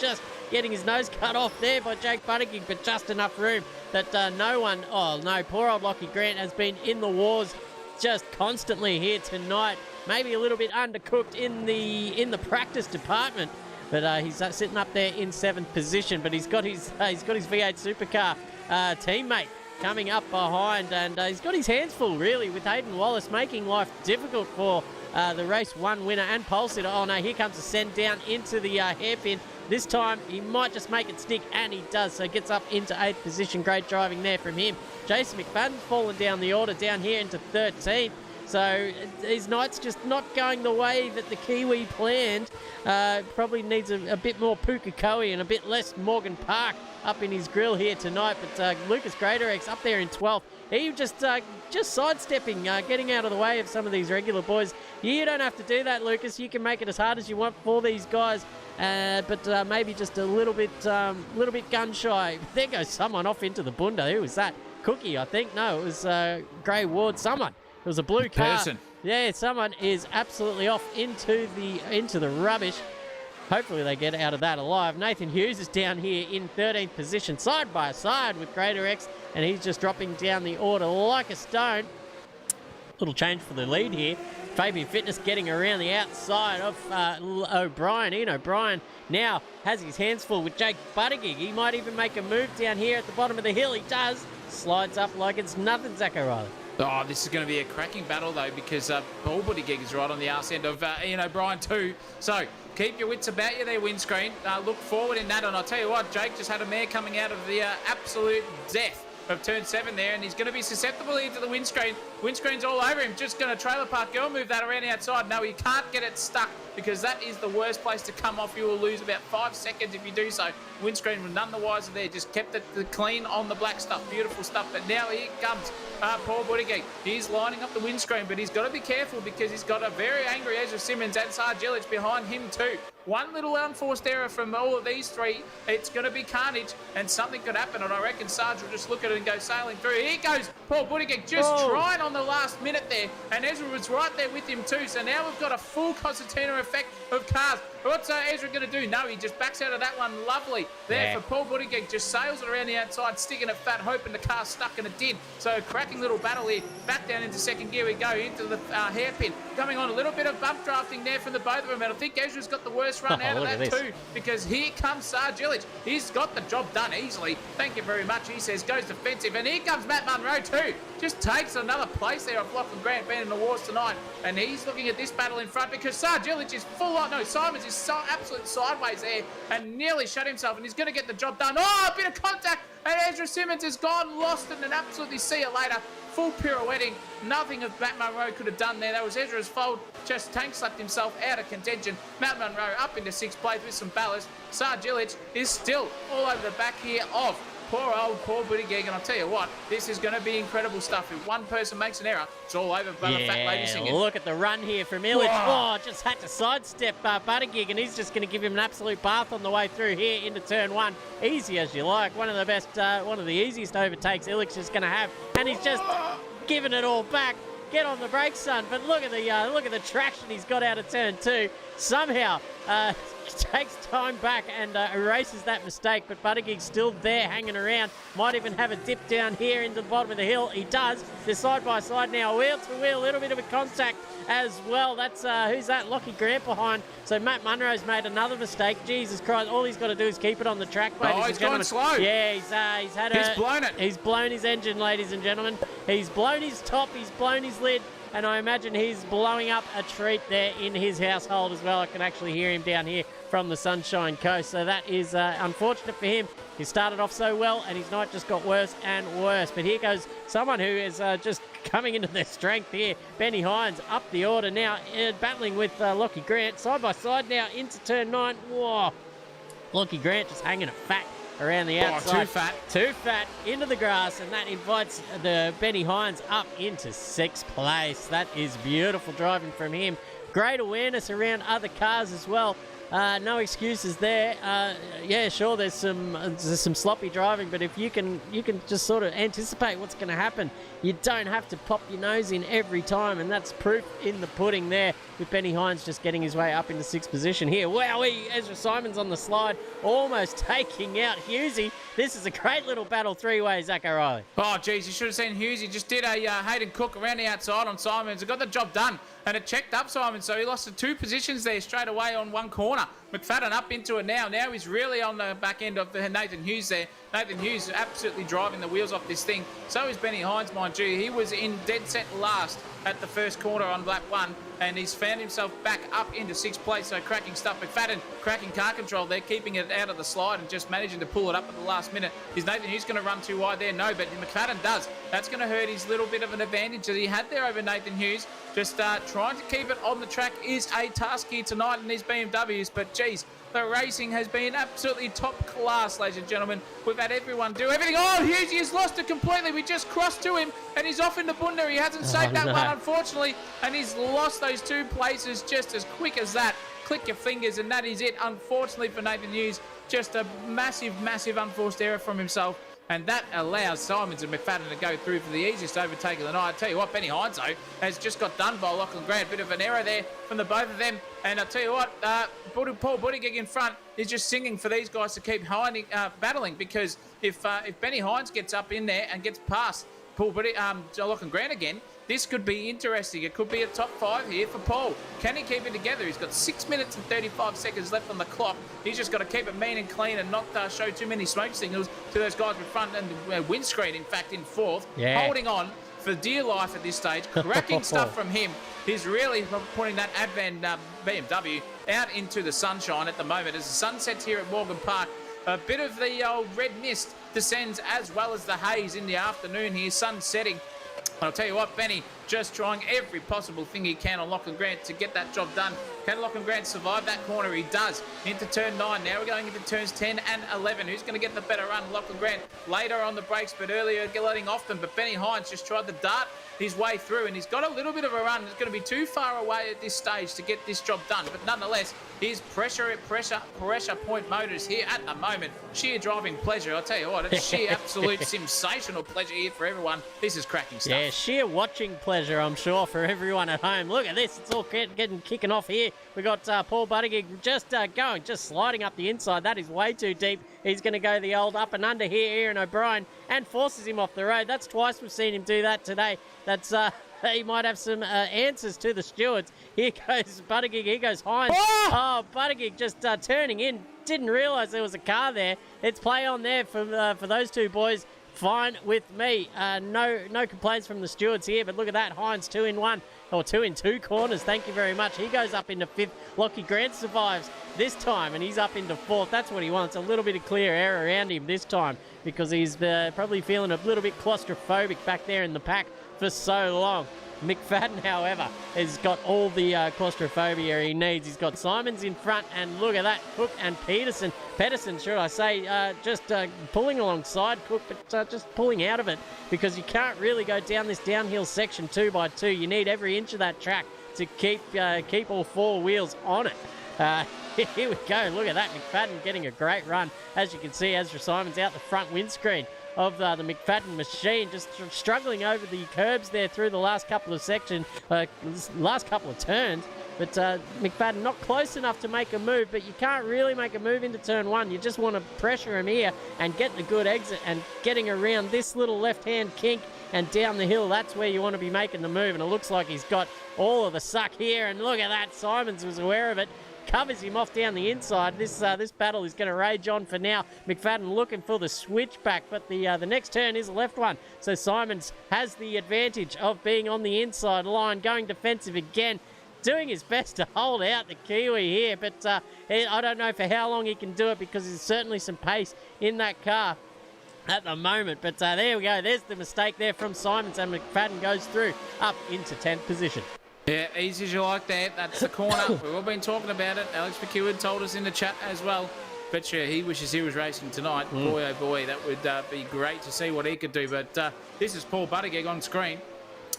just getting his nose cut off there by Jake Buttigieg, but just enough room that poor old Lockie Grant has been in the wars just constantly here tonight. Maybe a little bit undercooked in the practice department, but he's sitting up there in 7th position. But he's got his V8 supercar teammate coming up behind, and he's got his hands full really with Hayden Wallace, making life difficult for the race 1 winner and pole sitter. Oh no, here comes a send down into the hairpin. This time, he might just make it stick, and he does. So gets up into 8th position. Great driving there from him. Jason McFadden's fallen down the order down here into 13th. So his night's just not going the way that the Kiwi planned. Probably needs a bit more Pukekohe and a bit less Morgan Park up in his grill here tonight. But Lucas Greatorex up there in 12th. He just sidestepping, getting out of the way of some of these regular boys. You don't have to do that, Lucas. You can make it as hard as you want for these guys. But maybe just a little bit gun shy. There goes someone off into the bunda. Who was that? Cookie, I think. No, it was Gray Ward. Someone. It was a blue car. Person. Yeah, someone is absolutely off into the rubbish. Hopefully they get out of that alive. Nathan Hughes is down here in 13th position, side by side with Greatorex, and he's just dropping down the order like a stone. Little change for the lead here. Fabian Fitness getting around the outside of O'Brien. Ian O'Brien now has his hands full with Jake Buttigieg. He might even make a move down here at the bottom of the hill. He does. Slides up like it's nothing, Zach O'Reilly. Oh, this is going to be a cracking battle, though, because Paul Buttigieg is right on the arse end of Ian O'Brien too. So keep your wits about you there, windscreen. Look forward in that. And I'll tell you what, Jake just had a mare coming out of the absolute death of turn 7 there, and he's going to be susceptible into the windscreen. Windscreen's all over him. Just going to trailer park. Go and move that around the outside. No, he can't get it stuck because that is the worst place to come off. You will lose about 5 seconds if you do so. Windscreen was none the wiser there. Just kept it clean on the black stuff. Beautiful stuff. But now here comes Paul Buttigieg. He's lining up the windscreen, but he's got to be careful because he's got a very angry Ezra Simmons and Sarge behind him too. One little unforced error from all of these three, it's going to be carnage, and something could happen, and I reckon Sarge will just look at it and go sailing through. Here goes Paul Buttigieg, just trying on the last minute there, and Ezra was right there with him too, so now we've got a full concertina effect of cars. What's Ezra going to do? No, he just backs out of that one. Lovely there for Paul Buttigieg. Just sails it around the outside, sticking it fat, hoping the car's stuck, and it did. So cracking little battle here. Back down into second gear we go, into the hairpin. Coming on a little bit of bump drafting there from the both of them, and I think Ezra's got the worst run out of that too, because here comes Sarge Illich. He's got the job done easily. Thank you very much, he says, goes defensive, and here comes Matt Munro too. Just takes another place there off Lachlan Grant being in the wars tonight, and he's looking at this battle in front because Sarge Illich is full on. No, Simons is so absolute sideways there and nearly shut himself, and he's going to get the job done. Oh, a bit of contact, and Ezra Simmons has gone, lost it, and absolutely see you later. Full pirouetting. Nothing of Matt Munro could have done there. That was Ezra's fault. Just tank slapped himself out of contention. Matt Munro up into 6th place with some ballast. Sarge Illich is still all over the back here of poor old Paul Buttigieg, and I'll tell you what, this is going to be incredible stuff. If one person makes an error, it's all over by the fat lady singing. Look at the run here from Illich. Oh, just had to sidestep Buttigieg, and he's just going to give him an absolute bath on the way through here into turn 1. Easy as you like. One of the best, one of the easiest overtakes Illich is going to have, and he's just giving it all back. Get on the brakes, son. But look at the traction he's got out of turn 2. Somehow takes time back and erases that mistake, but Buttigieg's still there hanging around. Might even have a dip down here into the bottom of the hill. He does. They're side by side now, wheel to wheel, a little bit of a contact as well. That's who's that? Lockie Grant behind. So Matt Munro's made another mistake. Jesus Christ, all he's got to do is keep it on the track, ladies and gentlemen. He's going slow. Yeah, he's blown it. He's blown his engine, ladies and gentlemen. He's blown his top, he's blown his lid, and I imagine he's blowing up a treat there in his household as well. I can actually hear him down here from the Sunshine Coast. So that is unfortunate for him. He started off so well, and his night just got worse and worse. But here goes someone who is just coming into their strength here. Benny Hines up the order now, battling with Lockie Grant. Side by side now into turn 9. Whoa. Lockie Grant just hanging a fat around the outside. Too fat into the grass, and that invites the Benny Hines up into 6th place. That is beautiful driving from him. Great awareness around other cars as well. No excuses there. Yeah, sure, there's some sloppy driving, but if you can just sort of anticipate what's going to happen, you don't have to pop your nose in every time, and that's proof in the pudding there with Benny Hines just getting his way up into 6th position here. Wowee, Ezra Simons on the slide, almost taking out Hughesy. This is a great little battle three-way, Zach O'Reilly. Oh, geez, you should have seen Hughes. He just did a Hayden Cook around the outside on Simons. He got the job done, and it checked up Simons, so he lost the 2 positions there straight away on one corner. McFadden up into it now. Now he's really on the back end of Nathan Hughes there. Nathan Hughes absolutely driving the wheels off this thing. So is Benny Hines, mind you. He was in dead set last at the first corner on lap 1, and he's found himself back up into 6th place. So cracking stuff. McFadden cracking car control there, keeping it out of the slide and just managing to pull it up at the last minute. Is Nathan Hughes going to run too wide there? No, but McFadden does. That's going to hurt his little bit of an advantage that he had there over Nathan Hughes. Just trying to keep it on the track is a task here tonight in these BMWs, but geez, the racing has been absolutely top class, ladies and gentlemen. We've had everyone do everything. Oh, Hughes has lost it completely. We just crossed to him, and he's off into Bunda. He hasn't saved that one, unfortunately, and he's lost those 2 places just as quick as that. Click your fingers, and that is it, unfortunately, for Nathan Hughes. Just a massive, massive unforced error from himself. And that allows Simons and McFadden to go through for the easiest overtake of the night. I tell you what, Benny Hines, though, has just got done by Lachlan Grant. Bit of an error there from the both of them. And I tell you what, Paul Buttigieg in front is just singing for these guys to keep battling, because if Benny Hines gets up in there and gets past Lachlan Grant again, this could be interesting. It could be a top 5 here for Paul. Can he keep it together? He's got 6 minutes and 35 seconds left on the clock. He's just got to keep it mean and clean and not show too many smoke signals to those guys in front, and windscreen, in fact, in 4th. Yeah. Holding on for dear life at this stage. Cracking stuff from him. He's really putting that Advan BMW out into the sunshine at the moment as the sun sets here at Morgan Park. A bit of the old red mist descends as well as the haze in the afternoon here, sun setting. I'll tell you what, Benny just trying every possible thing he can on Lachlan Grant to get that job done. Can Lachlan Grant survive that corner? He does. Into turn 9. Now we're going into turns 10 and 11. Who's going to get the better run? Lachlan Grant later on the brakes, but earlier letting off them. But Benny Hines just tried to dart his way through, and he's got a little bit of a run. It's going to be too far away at this stage to get this job done. But nonetheless, his pressure point motors here at the moment. Sheer driving pleasure. I'll tell you what, it's sheer absolute sensational pleasure here for everyone. This is cracking stuff. Yeah, sheer watching pleasure, I'm sure, for everyone at home. Look at this. It's all kicking off here. We got Paul Buttigieg just sliding up the inside. That is way too deep. He's going to go the old up and under here, Aaron O'Brien, and forces him off the road. That's twice we've seen him do that today. That's he might have some answers to the stewards. Here goes Buttigieg. Here goes Hines. Oh, Buttigieg just turning in. Didn't realise there was a car there. It's play on there for those two boys. Fine with me. No complaints from the stewards here, but look at that. Hines 2 in 1, or 2 in 2 corners. Thank you very much. He goes up into 5th. Lockie Grant survives this time, and he's up into 4th. That's what he wants. A little bit of clear air around him this time because he's probably feeling a little bit claustrophobic back there in the pack for so long. McFadden, however, has got all the claustrophobia he needs. He's got Simons in front, and look at that, Cook and Pedersen, should I say, just pulling alongside Cook, but just pulling out of it because you can't really go down this downhill section 2x2. You need every inch of that track to keep all 4 wheels on it. Here we go. Look at that. McFadden getting a great run. As you can see, Ezra Simons out the front windscreen of the McFadden machine, just struggling over the curbs there through the last couple of sections, last couple of turns. But McFadden not close enough to make a move, but you can't really make a move into turn 1. You just want to pressure him here and get the good exit, and getting around this little left-hand kink and down the hill, that's where you want to be making the move. And it looks like he's got all of the suck here, and look at that. Simons was aware of it. Covers him off down the inside. This battle is going to rage on for now. McFadden looking for the switchback, but the next turn is a left one. So Simons has the advantage of being on the inside line, going defensive again, doing his best to hold out the Kiwi here. But I don't know for how long he can do it because there's certainly some pace in that car at the moment. But there we go. There's the mistake there from Simons, and McFadden goes through up into 10th position. Yeah, easy as you like that. That's the corner. We've all been talking about it. Alex McEwen told us in the chat as well. Bet you he wishes he was racing tonight. Boy, oh boy, that would be great to see what he could do. But this is Paul Buttigieg on screen,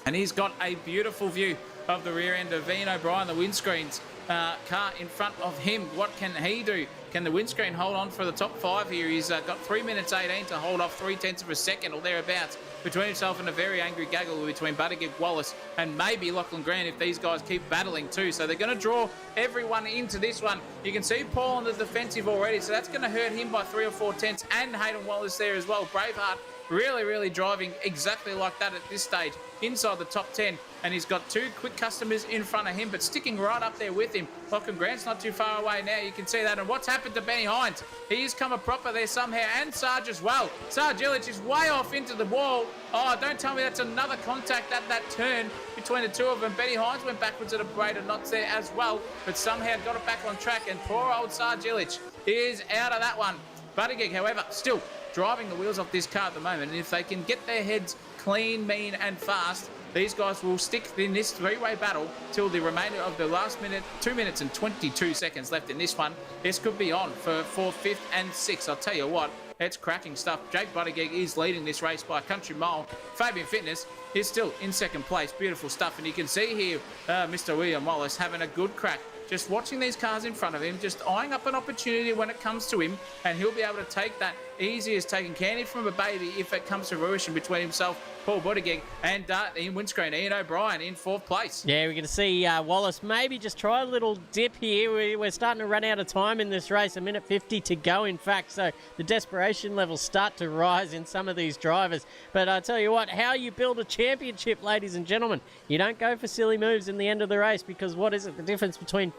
and he's got a beautiful view of the rear end of Ian O'Brien, the windscreens car in front of him. What can he do? Can the windscreen hold on for the top 5 here? He's got 3 minutes 18 to hold off 0.3 of a second or thereabouts between himself and a very angry gaggle between Buttigieg, Wallace, and maybe Lachlan Grant if these guys keep battling too. So they're going to draw everyone into this one. You can see Paul on the defensive already, so that's going to hurt him by 3 or 4 tenths, and Hayden Wallace there as well. Braveheart really driving exactly like that at this stage inside the top 10, and he's got 2 quick customers in front of him, but sticking right up there with him. Lachlan Grant's not too far away now, you can see that. And what's happened to Benny Hines? He's come a proper there somehow, and Sarge as well. Sarge Illich is way off into the wall. Oh, don't tell me that's another contact at that turn between the two of them. Benny Hines went backwards at a braid of knots there as well, but somehow got it back on track, and poor old Sarge Illich is out of that one. Buttigieg, however, still driving the wheels off this car at the moment, and if they can get their heads clean, mean and fast, these guys will stick in this 3-way battle till the remainder of the last minute. 2 minutes and 22 seconds left in this one. This could be on for 4th, 5th and 6th. I'll tell you what, it's cracking stuff. Jake Buttigieg is leading this race by a country mile. Fabian Fitness is still in 2nd place. Beautiful stuff. And you can see here Mr. William Wallace having a good crack. Just watching these cars in front of him, just eyeing up an opportunity when it comes to him, and he'll be able to take that easy as taking candy from a baby if it comes to fruition between himself, Paul Buttigieg, and in windscreen, Ian O'Brien in 4th place. Yeah, we're going to see Wallace maybe just try a little dip here. We're starting to run out of time in this race, 1:50 to go, in fact, so the desperation levels start to rise in some of these drivers. But I tell you what, how you build a championship, ladies and gentlemen. You don't go for silly moves in the end of the race, because what is it? The difference between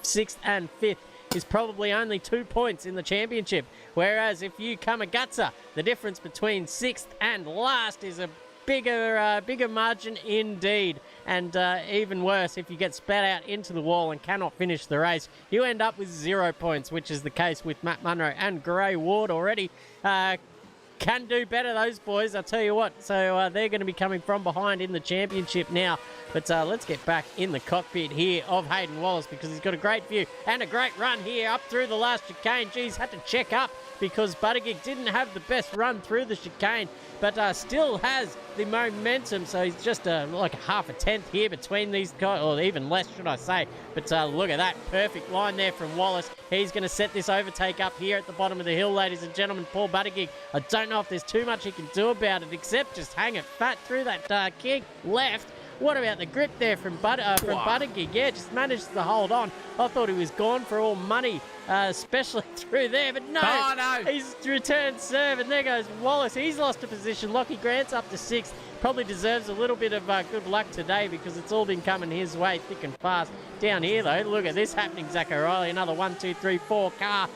6th and 5th is probably only 2 points in the championship. Whereas if you come a gutser, the difference between 6th and last is bigger margin indeed. And even worse, if you get spat out into the wall and cannot finish the race, you end up with 0 points, which is the case with Matt Munro and Gray Ward already. Can do better, those boys, I'll tell you what. So they're going to be coming from behind in the championship now. But let's get back in the cockpit here of Hayden Wallace, because he's got a great view and a great run here up through the last chicane. Geez, had to check up because Buttigieg didn't have the best run through the chicane, but still has the momentum. So he's just like a half a tenth here between these guys, or even less, should I say. But look at that perfect line there from Wallace. He's going to set this overtake up here at the bottom of the hill, ladies and gentlemen. Paul Buttigieg, I don't know if there's too much he can do about it except just hang it fat through that kick left. What about the grip there from Buttigieg? Yeah, just managed to hold on. I thought he was gone for all money, especially through there, but no. Oh, no. He's returned serve, and there goes Wallace. He's lost a position. Lockie Grant's up to 6th. Probably deserves a little bit of good luck today because it's all been coming his way thick and fast. Down here, though, look at this happening, Zach O'Reilly. Another 1, 2, 3, 4 car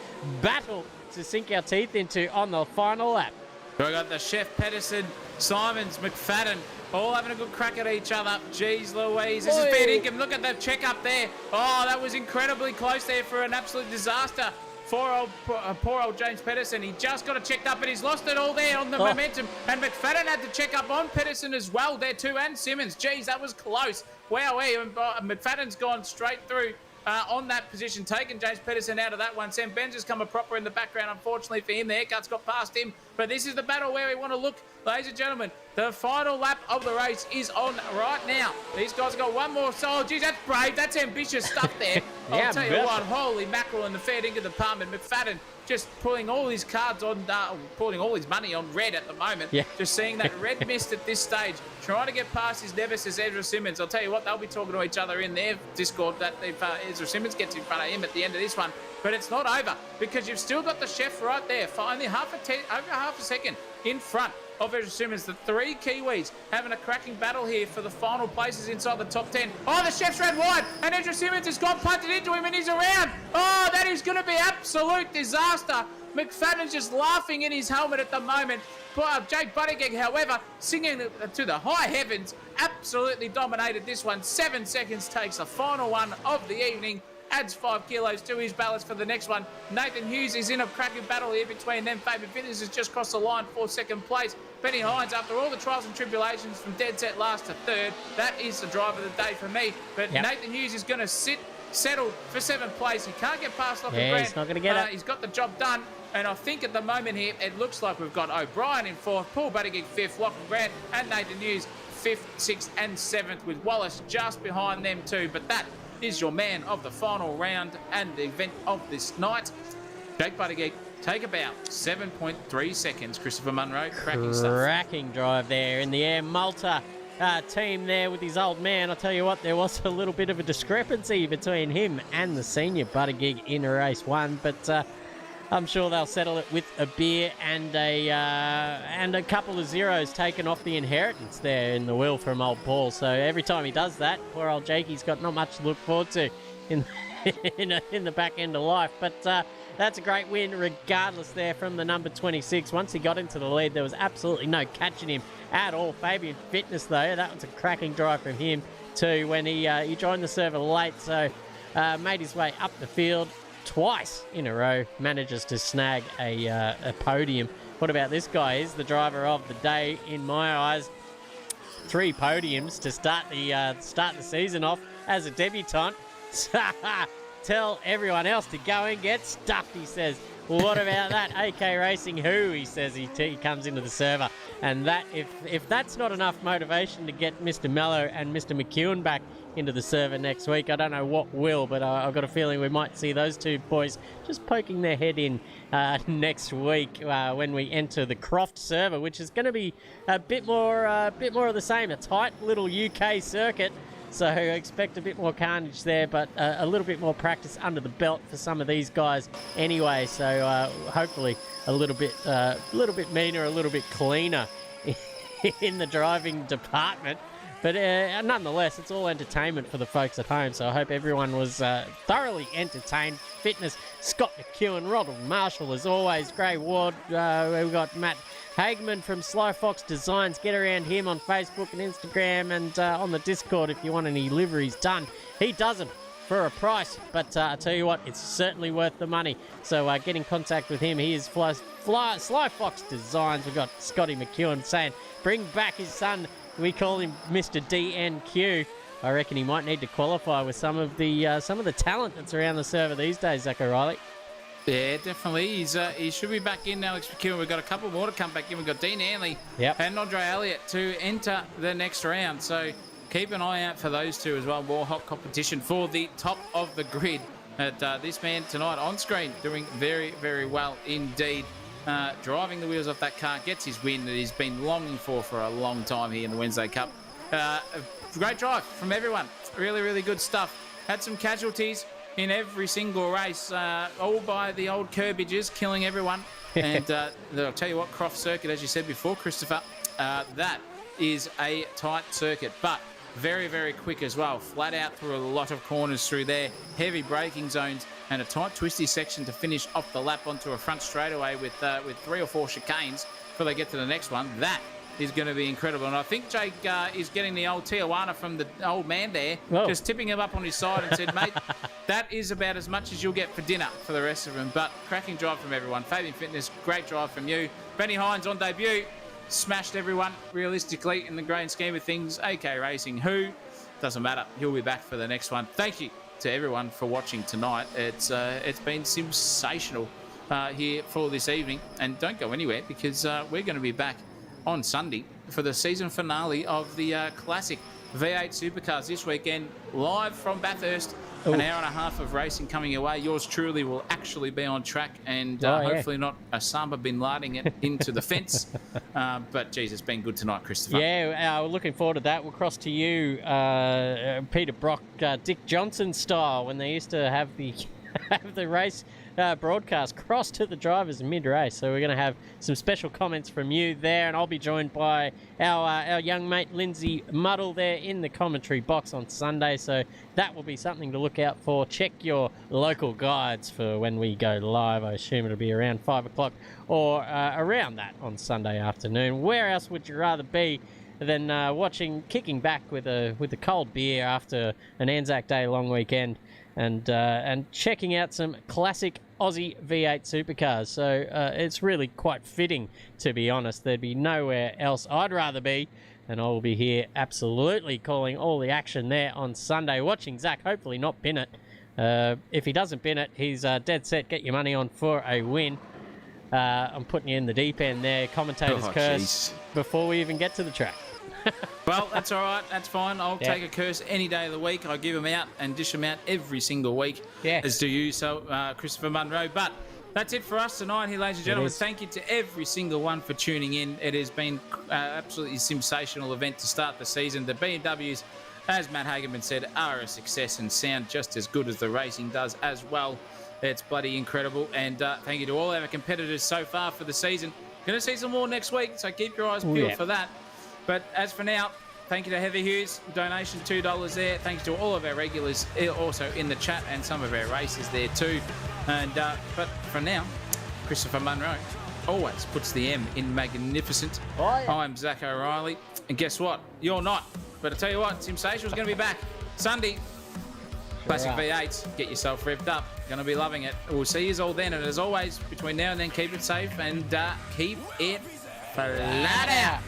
battle to sink our teeth into on the final lap. We've got the Chef Pedersen, Simons, McFadden, all having a good crack at each other. Jeez Louise, this is fair income. Look at the check up there. Oh, that was incredibly close there for an absolute disaster. Poor old James Pedersen. He just got it checked up, but he's lost it all there on the momentum. And McFadden had to check up on Pedersen as well there too, and Simmons. Jeez, that was close. Wow, McFadden's gone straight through on that position, taking James Pedersen out of that one. Sam Benz has come a proper in the background, unfortunately for him. The haircut's got past him, but this is the battle where we want to look, ladies and gentlemen. The final lap of the race is on right now. These guys have got one more. Oh, geez, that's brave. That's ambitious stuff there. I'll tell you what, holy mackerel in the fair dinkum department. McFadden just pulling all his cards on, pulling all his money on red at the moment. Yeah. Just seeing that red mist at this stage, trying to get past his nemesis, Ezra Simmons. I'll tell you what, they'll be talking to each other in their Discord that if Ezra Simmons gets in front of him at the end of this one. But it's not over because you've still got the chef right there for only over half a second in front of Ezra Simmons. The three Kiwis having a cracking battle here for the final places inside the top 10. Oh, the chef's ran wide, and Ezra Simmons has gone punted into him, and he's around. Oh, that is going to be absolute disaster. McFadden's just laughing in his helmet at the moment. Jake Buttigieg, however, singing to the high heavens, absolutely dominated this one. 7 seconds takes the final one of the evening. Adds 5 kilos to his balance for the next one. Nathan Hughes is in a cracking battle here between them. Fabian Fitness has just crossed the line for second place. Benny Hines, after all the trials and tribulations from dead set last to third, that is the drive of the day for me. But Nathan Hughes is going to settle for 7th place. He can't get past Lachlan Grant. He's not going to get it. He's got the job done. And I think at the moment here, it looks like we've got O'Brien in 4th, Paul Buttigieg 5th, Lachlan Grant and Nathan Hughes 5th, 6th and 7th, with Wallace just behind them too. But that is your man of the final round and the event of this night. Jake Buttigieg, take about 7.3 seconds. Christopher Munro, cracking stuff. Cracking drive there in the air. Malta team there with his old man. I'll tell you what, there was a little bit of a discrepancy between him and the senior Buttigieg in race 1, but I'm sure they'll settle it with a beer and a couple of zeros taken off the inheritance there in the will from old Paul. So every time he does that, poor old Jakey's got not much to look forward to in the back end of life. But that's a great win regardless there from the number 26. Once he got into the lead, there was absolutely no catching him at all. Fabian Fitness, though, that was a cracking drive from him too when he joined the server late. So made his way up the field twice in a row, manages to snag a podium. What about this guy? He's the driver of the day in my eyes. 3 podiums to start the season off as a debutant. Tell everyone else to go and get stuffed, he says. Well, what about that? AK Racing who? He says he comes into the server. And that if that's not enough motivation to get Mr. Mello and Mr. McEwen back into the server next week, I don't know what will, but I've got a feeling we might see those two boys just poking their head in next week when we enter the Croft server, which is going to be a bit more of the same, a tight little UK circuit. So I expect a bit more carnage there, but a little bit more practice under the belt for some of these guys anyway. So hopefully a little bit meaner, a little bit cleaner in the driving department. But nonetheless, it's all entertainment for the folks at home. So I hope everyone was thoroughly entertained. Fitness, Scott McEwen, Ronald Marshall as always, Gray Ward. We've got Matt Hageman from Sly Fox Designs. Get around him on Facebook and Instagram and on the Discord if you want any liveries done. He does them for a price, but I tell you what, it's certainly worth the money. So get in contact with him. He is Sly Fox Designs. We've got Scotty McEwen saying, bring back his son. We call him Mr. DNQ. I reckon he might need to qualify with some of the talent that's around the server these days, Zach O'Reilly. Yeah, definitely. He should be back in, Alex McEwen. We've got a couple more to come back in. We've got Dean Anley and Andre Elliott to enter the next round. So keep an eye out for those two as well. More hot competition for the top of the grid. This man tonight on screen doing very, very well indeed. Driving the wheels off that car, gets his win that he's been longing for a long time here in the Wednesday Cup. A great drive from everyone. Really, really good stuff. Had some casualties in every single race, all by the old curbages, killing everyone. And I'll tell you what, Croft Circuit, as you said before, Christopher, that is a tight circuit, but very, very quick as well. Flat out through a lot of corners through there, heavy braking zones, and a tight, twisty section to finish off the lap onto a front straightaway with 3 or 4 chicanes before they get to the next one. That is going to be incredible. And I think Jake is getting the old Tijuana from the old man there, just tipping him up on his side and said, mate, that is about as much as you'll get for dinner for the rest of them. But cracking drive from everyone. Fabian Fitness, great drive from you. Benny Hines on debut, smashed everyone realistically in the grand scheme of things. AK Racing, who? Doesn't matter. He'll be back for the next one. Thank you to everyone for watching tonight. It's been sensational here for this evening. And don't go anywhere because we're going to be back on Sunday for the season finale of the classic V8 Supercars this weekend, live from Bathurst. An hour and a half of racing coming your way. Yours truly will actually be on track and hopefully not Osama bin Laden it into the fence. But, geez, it's been good tonight, Christopher. Yeah, we're looking forward to that. We'll cross to you, Peter Brock, Dick Johnson style, when they used to have the have the race broadcast cross to the drivers mid-race. So we're going to have some special comments from you there, and I'll be joined by our young mate Lindsay Muddle there in the commentary box on Sunday. So that will be something to look out for. Check your local guides for when we go live. I assume it'll be around 5 o'clock or around that on Sunday afternoon. Where else would you rather be than kicking back with a cold beer after an Anzac Day long weekend and checking out some classic Aussie V8 supercars. So it's really quite fitting, to be honest. There'd be nowhere else I'd rather be, and I will be here absolutely calling all the action there on Sunday, watching Zach hopefully not bin it. If he doesn't bin it, he's dead set. Get your money on for a win. I'm putting you in the deep end there. Commentator's curse before we even get to the track. Well, that's all right. That's fine. I'll take a curse any day of the week. I give them out and dish them out every single week, as do you, so Christopher Munro. But that's it for us tonight here, ladies and gentlemen. Thank you to every single one for tuning in. It has been absolutely sensational event to start the season. The BMWs, as Matt Hageman said, are a success and sound just as good as the racing does as well. It's bloody incredible. And thank you to all our competitors so far for the season. Going to see some more next week, so keep your eyes peeled for that. But as for now, thank you to Heather Hughes, donation $2 there. Thanks to all of our regulars also in the chat and some of our racers there too. And but for now, Christopher Munro always puts the M in magnificent. I'm Zach O'Reilly, and guess what? You're not. But I tell you what, Sensational's going to be back Sunday. Classic V8s, get yourself revved up. Going to be loving it. We'll see you all then. And as always, between now and then, keep it safe and keep it flat out.